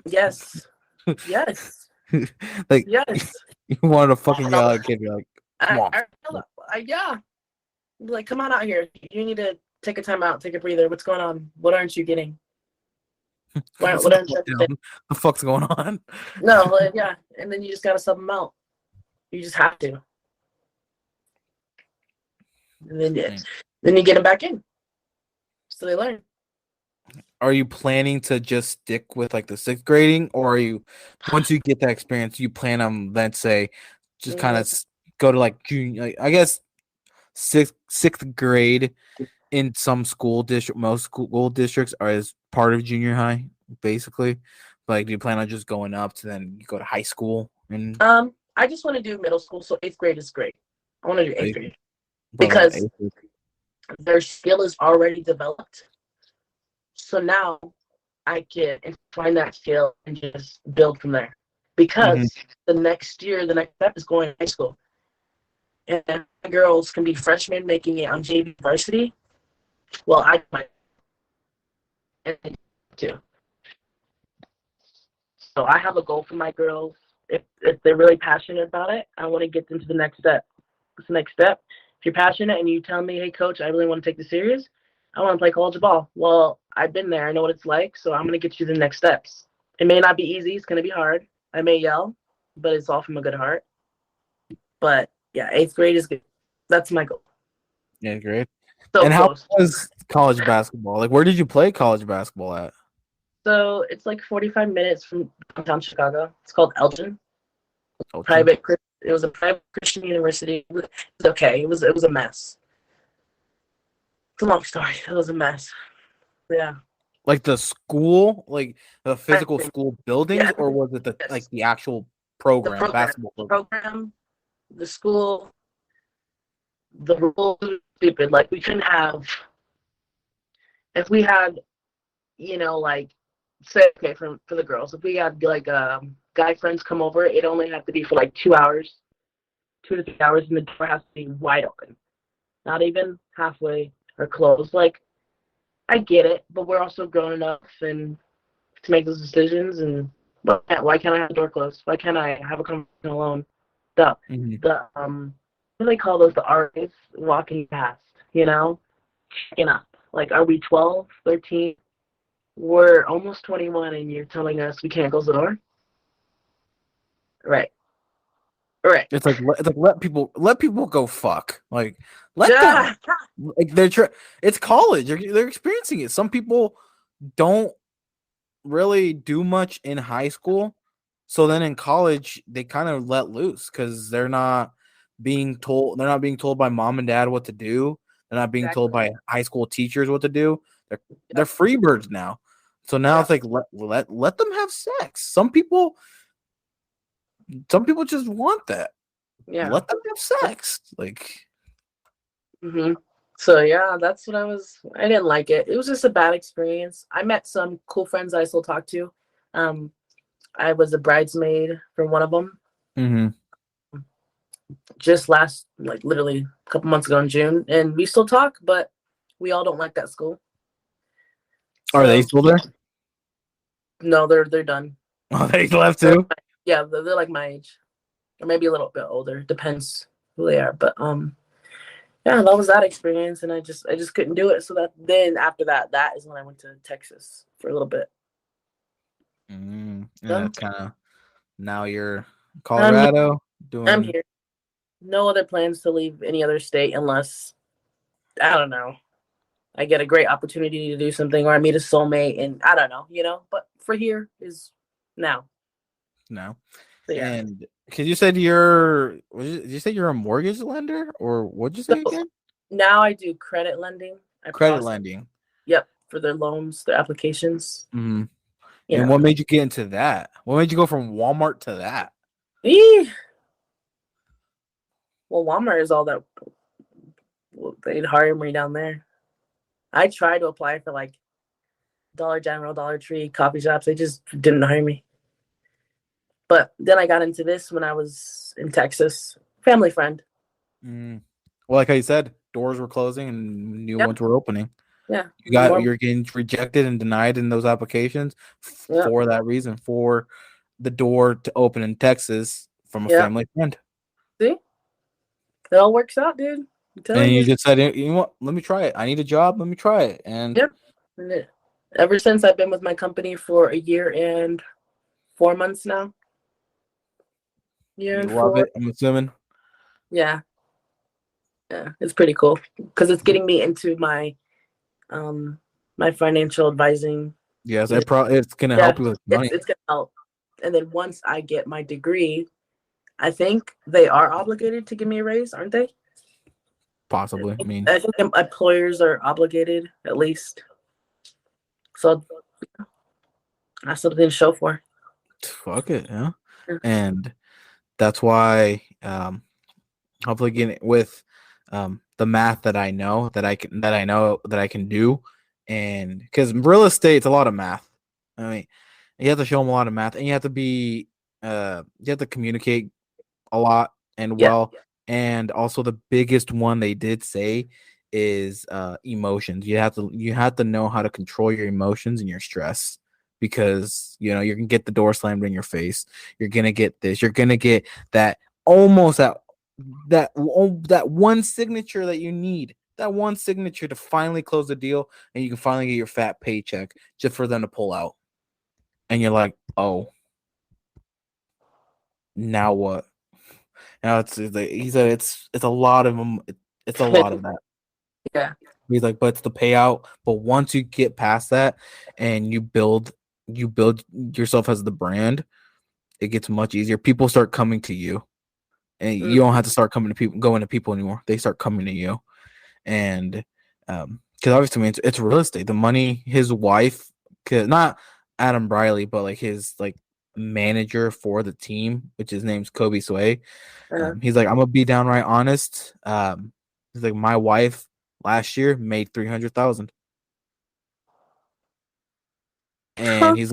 S2: yes, yes,
S1: like,
S2: yes.
S1: you wanted to fucking yell at a kid, you're like, come on.
S2: Yeah. Like, come on out here. You need to take a time out, take a breather. What's going on? What aren't you getting? What aren't you understanding?
S1: The fuck's going on?
S2: No, like, yeah. And then you just got to sub them out. You just have to. And then you get them back in. So they learn.
S1: Are you planning to just stick with like the 6th grading, or are you, once you get that experience, you plan on, let's say, just kind of go to like junior, like, I guess sixth grade in some school district, most school districts are as part of junior high, basically. Like, do you plan on just going up to then you go to high school? And
S2: I just want to do middle school, so 8th grade is great. I want to do 8th grade
S1: because
S2: because their skill is already developed. So now I can find that skill and just build from there. Because the next step is going to high school. And girls can be freshmen making it on JV varsity. Well, I might too. So I have a goal for my girls. If they're really passionate about it, I want to get them to the next step. What's the next step? If you're passionate and you tell me, "Hey, coach, I really want to take this serious. I want to play college ball." Well, I've been there. I know what it's like. So I'm going to get you the next steps. It may not be easy. It's going to be hard. I may yell, but it's all from a good heart. But yeah, 8th grade is good. That's my goal.
S1: Yeah, great.
S2: So
S1: and
S2: close.
S1: How was college basketball? Like, where did you play college basketball at?
S2: So it's like 45 minutes from downtown Chicago. It's called Elgin.
S1: Elgin.
S2: Private. It was a private Christian university. It was okay. It was a mess. It's a long story. It was a mess. Yeah.
S1: Like the school, like the physical
S2: Everything.
S1: school
S2: Yeah.
S1: buildings, or
S2: Everything.
S1: was it
S2: Yes.
S1: the actual
S2: The
S1: program,
S2: program.
S1: basketball
S2: The
S1: program?
S2: program. The school. The rules were stupid. Like we couldn't have. If we had, like, say, okay, for the girls, if we had like guy friends come over, it only had to be for like 2 hours, 2 to 3 hours, and the door has to be wide open, not even halfway or closed. Like, I get it, but we're also grown enough and to make those decisions. And why can't I have the door closed? Why can't I have a conversation alone? The
S1: Hmm.
S2: the what do they call those? The RAs walking past, checking up. Like, are we 12, 13? We're almost 21, and you're telling us we can't close the door? Right. Right.
S1: It's like let people go fuck. Like let them.
S2: Yeah.
S1: Like it's college. They're experiencing it. Some people don't really do much in high school. So then in college, they kind of let loose because they're not being told by mom and dad what to do. They're not being told
S2: Exactly.
S1: by high school teachers what to do. They're
S2: Yep.
S1: free birds now. So now it's
S2: Yep.
S1: like let them have sex. Some people just want that.
S2: Yeah.
S1: Let them have sex. Like
S2: hmm So yeah, that's what I didn't like it. It was just a bad experience. I met some cool friends I still talk to. Um, I was a bridesmaid for one of them
S1: mhm.
S2: just like literally a couple months ago in June, and we still talk, but we all don't like that school.
S1: Are they
S2: So
S1: still there?
S2: no, they're done.
S1: Oh, they left
S2: They're,
S1: too.
S2: yeah, they're like my age, or maybe a little bit older. Depends who they are. But yeah, that was that experience, and I just couldn't do it. So then after that is when I went to Texas for a little bit.
S1: And
S2: So
S1: that's kind of now you're
S2: I'm here.
S1: Colorado
S2: I'm
S1: doing.
S2: here. No other plans to leave any other state unless I don't know. I get a great opportunity to do something, or I meet a soulmate, and I don't know. But for here is now.
S1: No.
S2: So yeah.
S1: And because did you say you're a mortgage lender or what'd you say
S2: So
S1: again?
S2: now I do credit lending. I
S1: Credit
S2: process.
S1: lending.
S2: Yep, for their loans, their applications.
S1: Hmm.
S2: You
S1: And
S2: know.
S1: what made you get into that? What made you go from Walmart to that?
S2: Eeh. Well, Walmart is all that. Well, they'd hire me down there. I tried to apply for like Dollar General, Dollar Tree, coffee shops. They just didn't hire me. But then I got into this when I was in Texas. Family friend.
S1: Mm. Well, like I said, doors were closing and new
S2: Yep.
S1: ones were opening.
S2: Yeah. More.
S1: You're getting rejected and denied in those applications
S2: Yep.
S1: for that reason, for the door to open in Texas from a
S2: Yep.
S1: family friend.
S2: See, it all works out, dude. I'm
S1: And
S2: telling
S1: you
S2: you.
S1: just said, you know what? Let me try it. I need a job. Let me try it. And
S2: Yep. And ever since I've been with my company for a year and 4 months now. Year
S1: you
S2: and
S1: love
S2: four.
S1: it. I'm assuming.
S2: Yeah. Yeah. It's pretty cool because it's getting me into um my financial advising.
S1: Yes, it's gonna
S2: Yeah,
S1: help you with
S2: it's
S1: money,
S2: it's gonna help. And then once I get my degree, I think they are obligated to give me a raise, aren't they?
S1: possibly. I mean,
S2: I think employers are obligated at least. So that's something to show for.
S1: fuck it, yeah.
S2: Yeah.
S1: And that's why, hopefully, getting with the math that I know that I can do, and because real estate's a lot of math. I mean, you have to show them a lot of math, and you have to communicate a lot and
S2: Yeah.
S1: well. And also the biggest one they did say is emotions. You have to know how to control your emotions and your stress because you're gonna get the door slammed in your face. You're gonna get this. You're gonna get that almost that one signature that you need. That one signature to finally close the deal and you can finally get your fat paycheck just for them to pull out. And you're like, oh, now what? Now he said it's a lot of them. It's a lot of that.
S2: Yeah.
S1: He's like, but it's the payout. But once you get past that and you build you build yourself as the brand, it gets much easier. People start coming to you, and you don't have to start going to people anymore. They start coming to you, and because obviously, I mean, it's real estate. The money, his wife, not Adam Briley, but like his like manager for the team, which his name's Kobe Sway. He's like, I'm gonna be downright honest. He's like, my wife last year made 300,000, and he's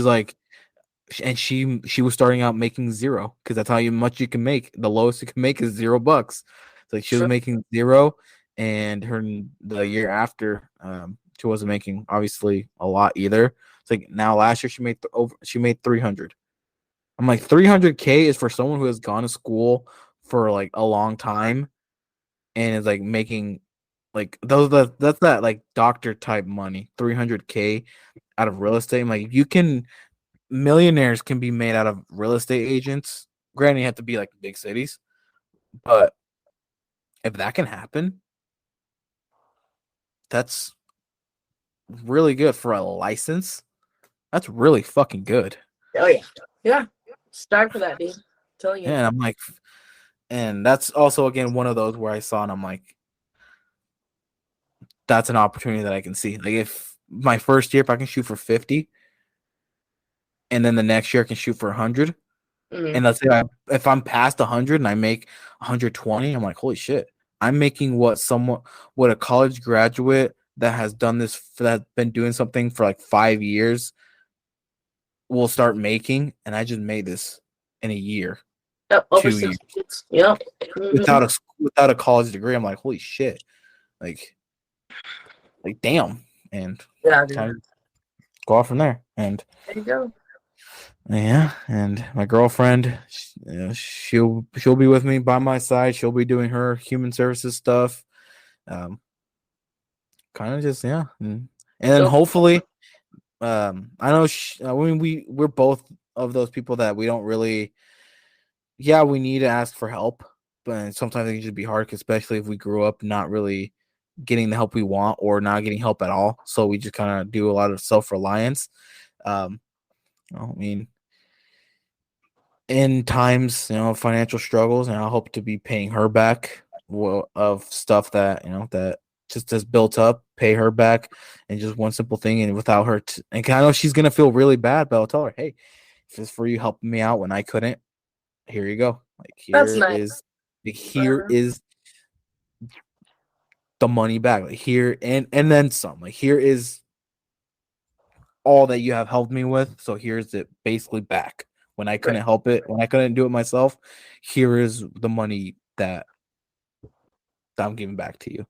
S1: like, and she was starting out making zero because that's how much you can make. The lowest you can make is $0. It's like she was making zero, and the year after, she wasn't making obviously a lot either. It's like now last year she made 300. I'm like 300K is for someone who has gone to school for like a long time and is like making like that's that like doctor type money. 300K out of real estate. I'm like millionaires can be made out of real estate agents. Granted, you have to be like big cities, but if that can happen, that's really good for a license. That's really fucking good.
S2: Oh yeah, yeah. Start for that, dude. I'm telling you.
S1: Yeah, and I'm like, and that's also again one of those where I saw and I'm like, that's an opportunity that I can see. Like if my first year, if I can shoot for 50, and then the next year I can shoot for 100, and let's say if I'm past 100 and I make 120, I'm like, holy shit, I'm making what a college graduate that has done this, that's been doing something for like 5 years will start making, and I just made this in a year,
S2: Over
S1: 2 years,
S2: yeah,
S1: without a college degree. I'm like, holy shit, like damn, and
S2: yeah,
S1: kind of go off from there. And
S2: there you go.
S1: yeah, and my girlfriend, she'll be with me by my side. She'll be doing her human services stuff. Kind of just and then hopefully, I know. I mean, we're both of those people that we don't really. Yeah, we need to ask for help, but sometimes it can just be hard, especially if we grew up not really getting the help we want or not getting help at all. So we just kind of do a lot of self-reliance. I mean, in times, financial struggles, and I hope to be paying her back of stuff that, that just has built up, pay her back, and just one simple thing. And without her, and I know she's going to feel really bad, but I'll tell her, hey, if it's for you helping me out when I couldn't, here you go. Like,
S2: That's nice.
S1: Here is the money back. Like, here, and then some. Like, here is all that you have helped me with. So here's it basically back. When I couldn't help it, when I couldn't do it myself, here is the money that I'm giving back to you.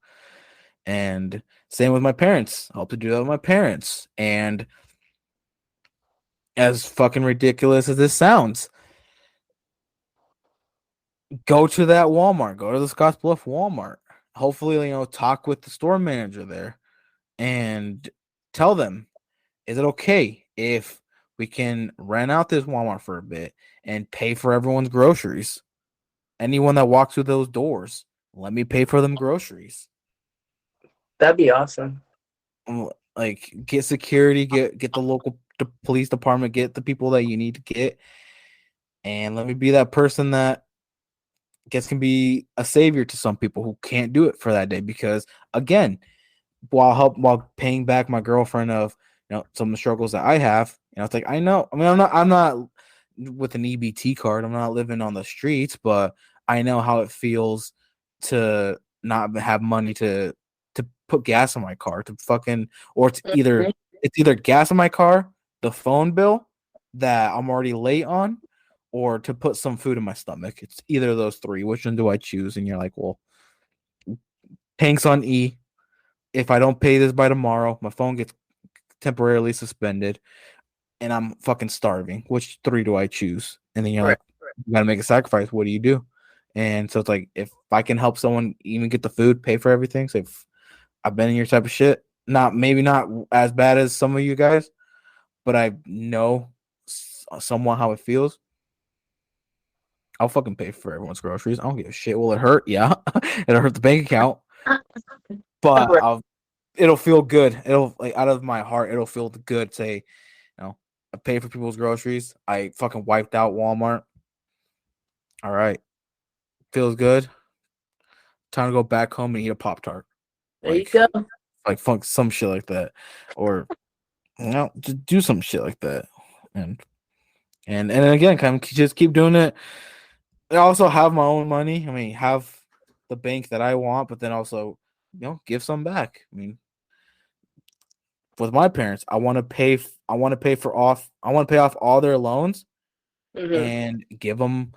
S1: And same with my parents. I hope to do that with my parents. And as fucking ridiculous as this sounds, go to that Walmart. Go to the Scottsbluff Walmart. Hopefully, talk with the store manager there and tell them, is it okay if we can rent out this Walmart for a bit and pay for everyone's groceries? Anyone that walks through those doors, let me pay for them groceries.
S2: That'd be awesome.
S1: Like, get security, get the local police department, get the people that you need to get, and let me be that person that can be a savior to some people who can't do it for that day. Because again, while paying back my girlfriend of some of the struggles that I have, it's like I know. I mean, I'm not with an EBT card. I'm not living on the streets, but I know how it feels to not have money to put gas in my car, to fucking, or it's either gas in my car, the phone bill that I'm already late on, or to put some food in my stomach. It's either of those three. Which one do I choose? And you're like, well, tank's on E. If I don't pay this by tomorrow, my phone gets temporarily suspended and I'm fucking starving. Which three do I choose? And then you're like, you gotta make a sacrifice. What do you do? And so it's like, if I can help someone even get the food, pay for everything. So if I've been in your type of shit, maybe not as bad as some of you guys, but I know somewhat how it feels. I'll fucking pay for everyone's groceries. I don't give a shit. Will it hurt? Yeah. It'll hurt the bank account. But it'll feel good. It'll, like, out of my heart, it'll feel good. Say, I paid for people's groceries. I fucking wiped out Walmart. All right. Feels good. Time to go back home and eat a Pop-Tart.
S2: There you
S1: Like,
S2: go.
S1: funk some shit like that. Or, just do some shit like that. And again, kind of just keep doing it. I also have my own money. I mean, have the bank that I want, but then also, give some back. I mean, with my parents, I want to pay. I want to pay for off. I want to pay off all their loans
S2: Hmm.
S1: and give them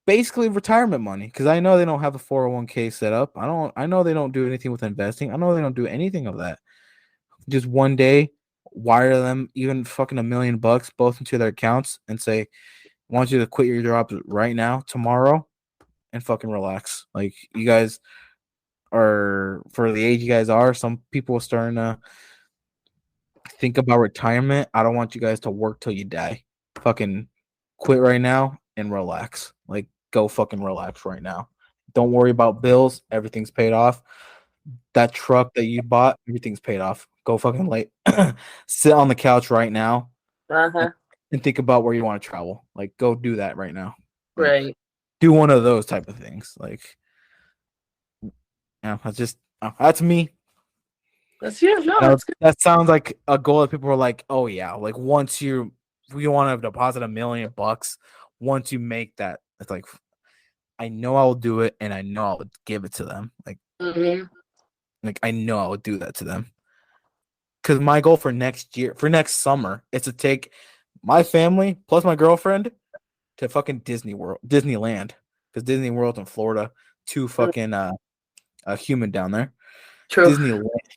S1: basically retirement money because I know they don't have a 401k set up. I know they don't do anything with investing. I know they don't do anything of that. Just one day, wire them even fucking $1,000,000 both into their accounts and say, I want you to quit your job right now, tomorrow, and fucking relax. Like, you guys are, for the age you guys are, some people are starting to think about retirement. I don't want you guys to work till you die. Fucking quit right now and relax. Like, go fucking relax right now. Don't worry about bills. Everything's paid off. That truck that you bought, everything's paid off. Go fucking sit on the couch right now and,
S2: Uh-huh.
S1: and think about where you want to travel. Like, go do that right now. Like,
S2: Right.
S1: do one of those type of things. Like, that's just that's me.
S2: That's you. No,
S1: Now,
S2: that's good.
S1: that sounds like a goal that people are like, oh yeah, like once you want to deposit $1,000,000, once you make that, it's like, I know I'll do it and I know I'll give it to them.
S2: Hmm.
S1: Like I know I would do that to them. Because my goal for next summer, is to take my family plus my girlfriend to fucking Disneyland. Because Disney World's in Florida, too fucking humid down there.
S2: True.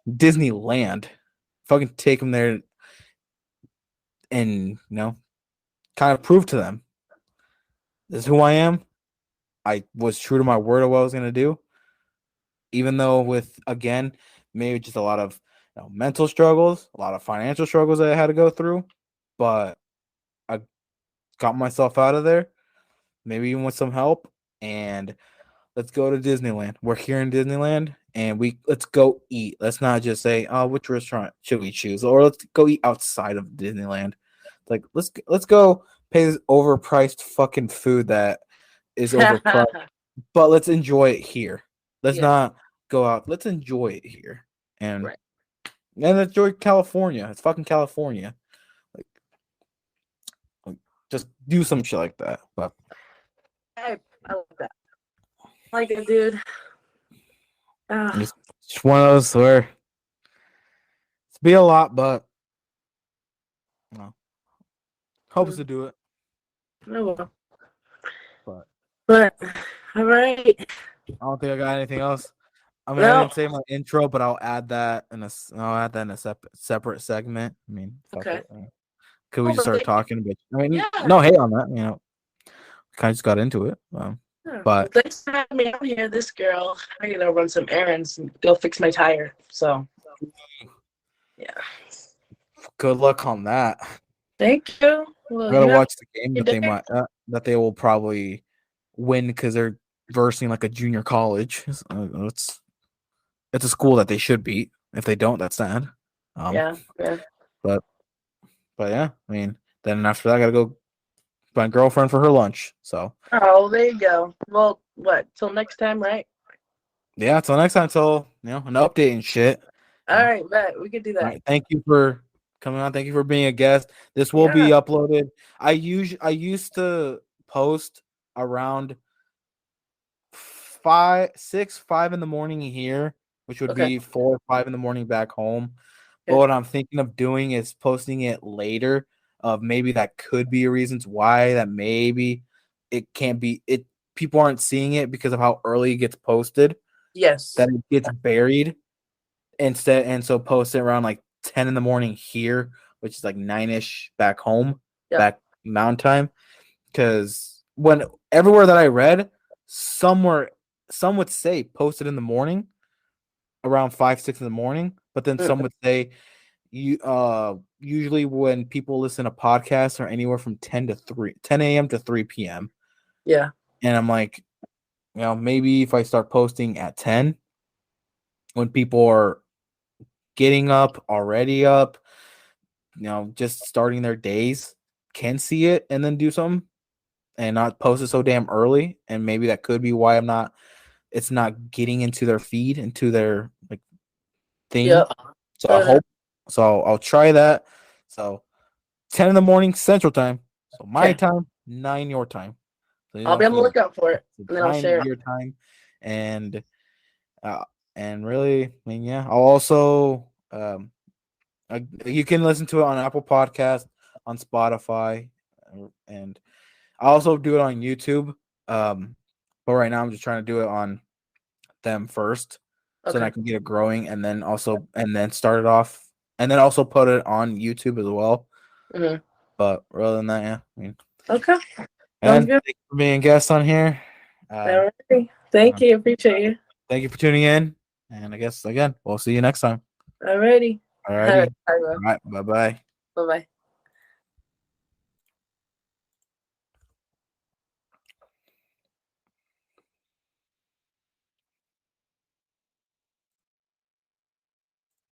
S1: Disneyland. Fucking take them there and kind of prove to them this is who I am. I was true to my word of what I was gonna do, even though with again maybe just a lot of mental struggles, a lot of financial struggles that I had to go through, but I got myself out of there. Maybe even with some help, and let's go to Disneyland. We're here in Disneyland, and let's go eat. Let's not just say, "Oh, which restaurant should we choose?" Or let's go eat outside of Disneyland. Like let's go pay this overpriced fucking food that is overpriced, but let's enjoy it here. Let's
S2: Yeah.
S1: not go out. Let's enjoy it here, and
S2: Right.
S1: enjoy California. It's fucking California. Like, just do some shit like that. But
S2: I love that. Like it, dude. Ah,
S1: it's one of those where it's be a lot, but hopes to do it.
S2: oh well.
S1: But
S2: But all right.
S1: I don't think I got anything else. I mean, I
S2: No.
S1: didn't say my intro, but I'll add that in a separate segment. I mean, fuck
S2: Okay.
S1: it. Could we
S2: Oh,
S1: just
S2: but
S1: start talking? But I mean,
S2: yeah.
S1: no hate on that. Kind of just got into it.
S2: Yeah. Well,
S1: But
S2: thanks for having me out here. This girl, I gotta run some errands and go fix my tire. So yeah.
S1: good luck on that.
S2: Thank you.
S1: I
S2: Well,
S1: gotta
S2: you have
S1: watch the game
S2: a
S1: that
S2: good day.
S1: that they will probably win because they're versing like a junior college. It's a school that they should beat. If they don't, that's sad. Um,
S2: Yeah. Yeah.
S1: but yeah, I mean, then after that, I gotta go my girlfriend for her lunch. So
S2: Oh, there you go. Well, what? Till next time, right?
S1: yeah, till next time, till an update and shit.
S2: All right, bet we could do
S1: All
S2: that.
S1: right, thank you for coming on. Thank you for being a guest. This will be
S2: Yeah.
S1: uploaded. I used to post around 5 in the morning here, which would
S2: Okay.
S1: be 4 or 5 in the morning back home. But
S2: Okay.
S1: what I'm thinking of doing is posting it later. Of maybe that could be reasons why that maybe it can't be it. People aren't seeing it because of how early it gets posted. That
S2: Yes.
S1: it gets buried instead, and so post it around like 10 in the morning here, which is like 9ish back home,
S2: Yep.
S1: back mountain time. Because when everywhere that I read, somewhere some would say post it in the morning around 5, 6 in the morning, but then some would say you usually when people listen to podcasts are anywhere from 10 a.m. to 3 p.m.
S2: Yeah.
S1: And I'm like, maybe if I start posting at 10 when people are getting up, already up, just starting their days can see it and then do something and not post it so damn early. And maybe that could be why it's not getting into their feed, into their like thing.
S2: Yep.
S1: So I hope. So I'll try that. So 10 in the morning Central Time. So my time, 9 your time. So,
S2: I'll be on the lookout for it, and then I'll
S1: 9
S2: share
S1: your time, and really, I mean, yeah. I'll also you can listen to it on Apple Podcast, on Spotify, and I also do it on YouTube. But right now I'm just trying to do it on them first, so that I can get it growing, and then start it off, and then also put it on YouTube as well.
S2: Mm-hmm.
S1: But rather than that, yeah, I mean,
S2: okay.
S1: And
S2: Sounds good.
S1: thank you for being a guest on here.
S2: All right. Thank you. Appreciate you.
S1: Thank you for tuning in. And I guess, again, we'll see you next time.
S2: Alrighty.
S1: Alrighty.
S2: All
S1: All right. Bye-bye.
S2: Bye-bye.